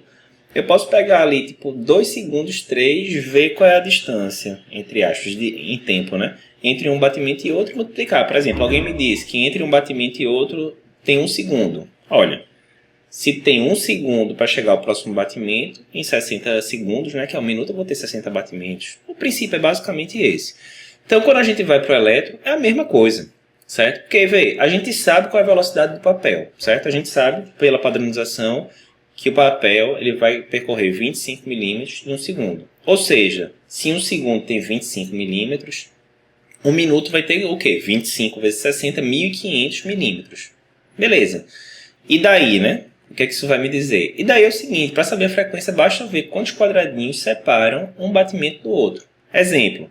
Eu posso pegar ali, tipo, 2 segundos, 3, ver qual é a distância, entre aspas, em tempo, né? Entre um batimento e outro, multiplicar. Por exemplo, alguém me disse que entre um batimento e outro tem 1 segundo. Olha, se tem 1 segundo para chegar ao próximo batimento, em 60 segundos, né, que é um minuto, eu vou ter 60 batimentos. O princípio é basicamente esse. Então, quando a gente vai para o eletro, é a mesma coisa, certo? Porque, vê, a gente sabe qual é a velocidade do papel, certo? A gente sabe, pela padronização, que o papel ele vai percorrer 25 milímetros em 1 segundo. Ou seja, se 1 segundo tem 25 milímetros, 1 minuto vai ter o quê? 25 vezes 60, 1.500 milímetros. Beleza. E daí, né? O que é que isso vai me dizer? E daí é o seguinte, para saber a frequência, basta ver quantos quadradinhos separam um batimento do outro. Exemplo.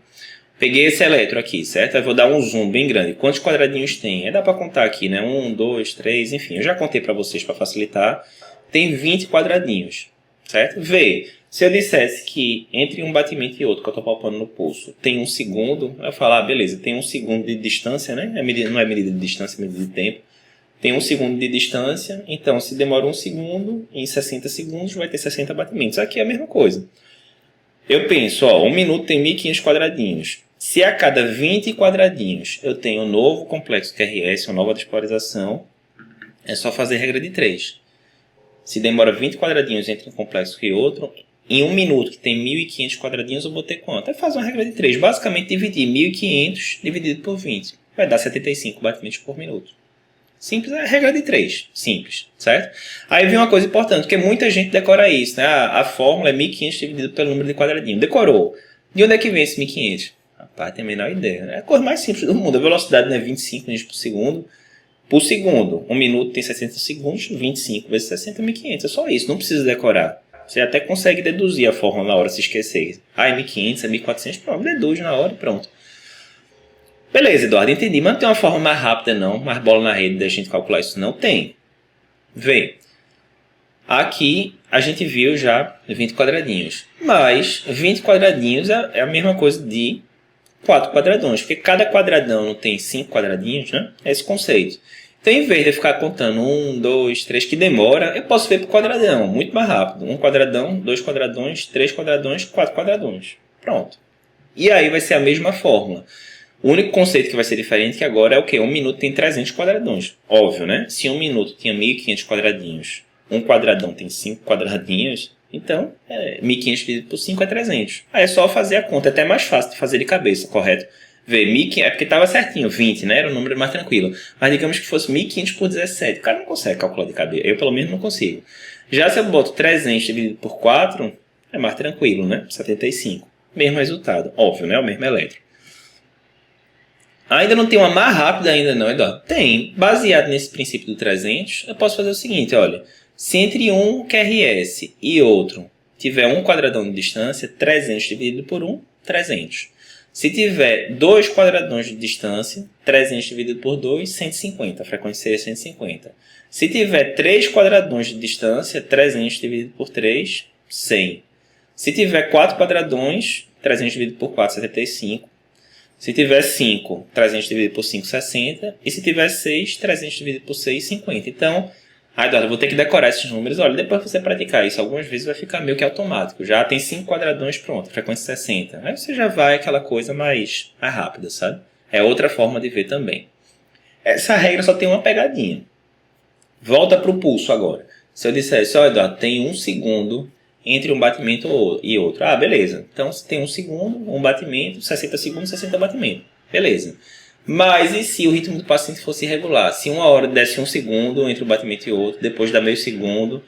Peguei esse eletro aqui, certo? Eu vou dar um zoom bem grande. Quantos quadradinhos tem? Dá para contar aqui, né? 1, 2, 3, enfim. Eu já contei para vocês para facilitar. Tem 20 quadradinhos, certo? Vê, se eu dissesse que entre um batimento e outro, que eu estou palpando no pulso, tem 1 segundo, eu falar, beleza, tem 1 segundo de distância, né? Não é medida de distância, é medida de tempo. Tem 1 segundo de distância, então se demora 1 segundo, em 60 segundos vai ter 60 batimentos. Aqui é a mesma coisa. Eu penso, 1 minuto tem 1.500 quadradinhos. Se a cada 20 quadradinhos eu tenho um novo complexo QRS, uma nova despolarização, é só fazer regra de 3. Se demora 20 quadradinhos entre um complexo e outro, em 1 minuto, que tem 1.500 quadradinhos, eu vou ter quanto? Aí faz uma regra de 3. Basicamente, dividir 1.500 dividido por 20. Vai dar 75 batimentos por minuto. Simples, é regra de 3. Simples, certo? Aí vem uma coisa importante, porque muita gente decora isso, né? A fórmula é 1.500 dividido pelo número de quadradinhos. Decorou. De onde é que vem esse 1.500? Rapaz, tem a menor ideia. É a coisa mais simples do mundo. A velocidade não é 25 metros por segundo. Por segundo. 1 minuto tem 60 segundos, 25 vezes 60, 1.500. É só isso, não precisa decorar. Você até consegue deduzir a fórmula na hora, se esquecer. É 1.500, é 1.400, pronto, deduz na hora e pronto. Beleza, Eduardo, entendi. Mas não tem uma forma mais rápida não, mais bola na rede da gente calcular isso. Não tem. Vê. Aqui a gente viu já 20 quadradinhos. Mas 20 quadradinhos é a mesma coisa de 4 quadradões. Porque cada quadradão não tem 5 quadradinhos, né? É esse conceito. Então, em vez de eu ficar contando 1, 2, 3, que demora, eu posso ver por quadradão, muito mais rápido. 1 quadradão, 2 quadradões, 3 quadradões, 4 quadradões. Pronto. E aí vai ser a mesma fórmula. O único conceito que vai ser diferente que agora é o quê? 1 minuto tem 300 quadradões. Óbvio, né? Se 1 minuto tinha 1.500 quadradinhos, um quadradão tem 5 quadradinhos, então 1.500 dividido por 5 é 300. Aí é só fazer a conta, é até mais fácil de fazer de cabeça, correto? Vê, 1.500, é porque estava certinho, 20, né? Era o número mais tranquilo. Mas digamos que fosse 1.500 por 17. O cara não consegue calcular de cabeça. Eu, pelo menos, não consigo. Já se eu boto 300 dividido por 4, é mais tranquilo, né? 75. Mesmo resultado. Óbvio, né? O mesmo elétron. Ainda não tem uma mais rápida ainda não, Eduardo? Tem. Baseado nesse princípio do 300, eu posso fazer o seguinte, olha. Se entre um QRS e outro tiver um quadradão de distância, 300 dividido por 1, 300. Se tiver 2 quadradões de distância, 300 dividido por 2, 150. A frequência seria 150. Se tiver 3 quadradões de distância, 300 dividido por 3, 100. Se tiver 4 quadradões, 300 dividido por 4, 75. Se tiver 5, 300 dividido por 5, 60. E se tiver 6, 300 dividido por 6, 50. Então, Eduardo, eu vou ter que decorar esses números. Olha, depois que você praticar isso, algumas vezes vai ficar meio que automático. Já tem 5 quadradões, pronto, frequência 60. Aí você já vai aquela coisa mais rápida, sabe? É outra forma de ver também. Essa regra só tem uma pegadinha. Volta para o pulso agora. Se eu dissesse, olha, Eduardo, tem 1 segundo entre um batimento e outro. Ah, beleza. Então, se tem 1 segundo, um batimento, 60 segundos, 60 batimentos. Beleza. Mas e se o ritmo do paciente fosse irregular? Se uma hora desse 1 segundo entre um batimento e outro, depois dá meio segundo,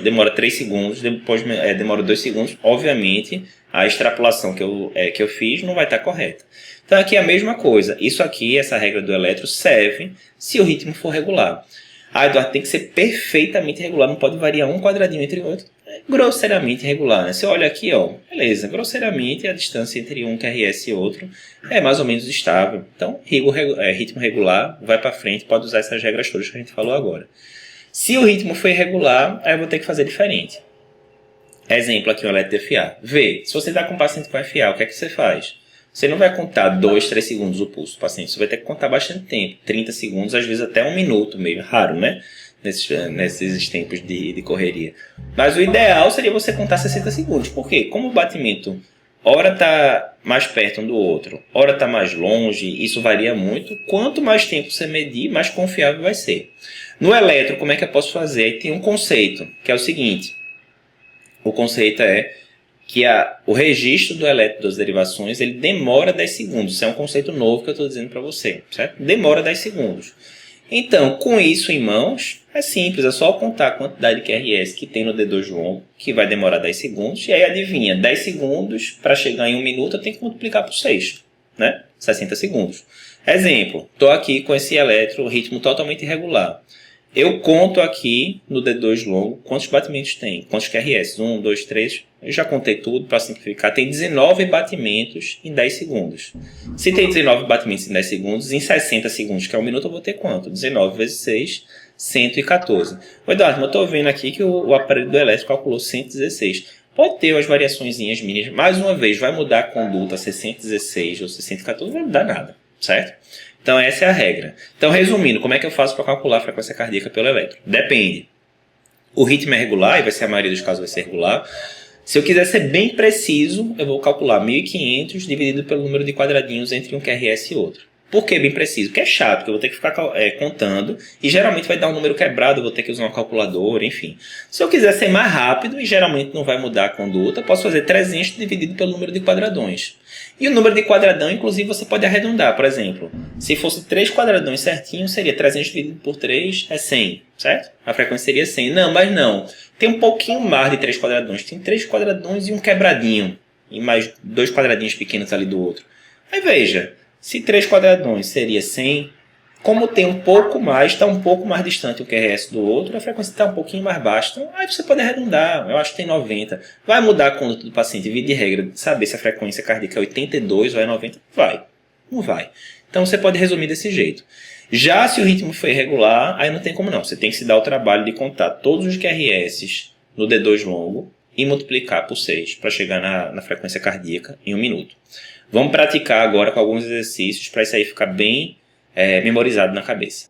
demora 3 segundos, depois demora 2 segundos, obviamente a extrapolação que eu fiz não vai estar correta. Então aqui é a mesma coisa. Isso aqui, essa regra do elétron, serve se o ritmo for regular. Ah, Eduardo, tem que ser perfeitamente regular, não pode variar um quadradinho entre o outro. É grosseiramente regular, né? Você olha aqui, ó, beleza, grosseiramente a distância entre um QRS e outro é mais ou menos estável. Então, ritmo regular, vai para frente, pode usar essas regras todas que a gente falou agora. Se o ritmo for irregular, aí eu vou ter que fazer diferente. Exemplo aqui, o elétron de FA. Vê, se você está com um paciente com FA, o que é que você faz? Você não vai contar 2, 3 segundos o pulso do paciente. Você vai ter que contar bastante tempo. 30 segundos, às vezes até 1 minuto, meio raro, né? Nesses tempos de correria. Mas o ideal seria você contar 60 segundos. Por quê? Como o batimento, ora está mais perto um do outro, ora está mais longe, isso varia muito. Quanto mais tempo você medir, mais confiável vai ser. No eletro, como é que eu posso fazer? Aí tem um conceito, que é o seguinte. O conceito é que o registro do elétron das derivações ele demora 10 segundos. Isso é um conceito novo que eu estou dizendo para você, certo? Demora 10 segundos. Então, com isso em mãos, é simples, é só contar a quantidade de QRS que tem no D2 longo, que vai demorar 10 segundos, e aí adivinha, 10 segundos para chegar em 1 minuto eu tenho que multiplicar por 6, né? 60 segundos. Exemplo, estou aqui com esse elétron, ritmo totalmente irregular. Eu conto aqui no D2 longo quantos batimentos tem, quantos QRS, 1, 2, 3, eu já contei tudo para simplificar, tem 19 batimentos em 10 segundos. Se tem 19 batimentos em 10 segundos, em 60 segundos, que é 1 minuto, eu vou ter quanto? 19 vezes 6, 114. Ô Eduardo, mas eu estou vendo aqui que o aparelho do elétrico calculou 116. Pode ter umas variaçõezinhas mínimas, mais uma vez, vai mudar a conduta ser 116 ou 114, não vai mudar nada, certo? Então essa é a regra. Então resumindo, como é que eu faço para calcular a frequência cardíaca pelo elétron? Depende. O ritmo é regular, e vai ser a maioria dos casos vai ser regular. Se eu quiser ser bem preciso, eu vou calcular 1.500 dividido pelo número de quadradinhos entre um QRS e outro. Por que bem preciso? Porque é chato, porque eu vou ter que ficar contando e geralmente vai dar um número quebrado, eu vou ter que usar uma calculadora, enfim. Se eu quiser ser mais rápido e geralmente não vai mudar a conduta, eu posso fazer 300 dividido pelo número de quadradões. E o número de quadradão, inclusive, você pode arredondar. Por exemplo, se fosse 3 quadradões certinho, seria 300 dividido por 3 é 100, certo? A frequência seria 100. Não, mas não. Tem um pouquinho mais de 3 quadradões. Tem 3 quadradões e um quebradinho. E mais 2 quadradinhos pequenos ali do outro. Aí veja, se 3 quadradões seria 100, como tem um pouco mais, está um pouco mais distante o QRS do outro, a frequência está um pouquinho mais baixa. Então, aí você pode arredondar, eu acho que tem 90. Vai mudar a conduta do paciente, via de regra, saber se a frequência cardíaca é 82 ou é 90? Vai, não vai. Então você pode resumir desse jeito. Já se o ritmo for irregular, aí não tem como não. Você tem que se dar o trabalho de contar todos os QRS no D2 longo e multiplicar por 6 para chegar na frequência cardíaca em 1 minuto. Vamos praticar agora com alguns exercícios para isso aí ficar bem memorizado na cabeça.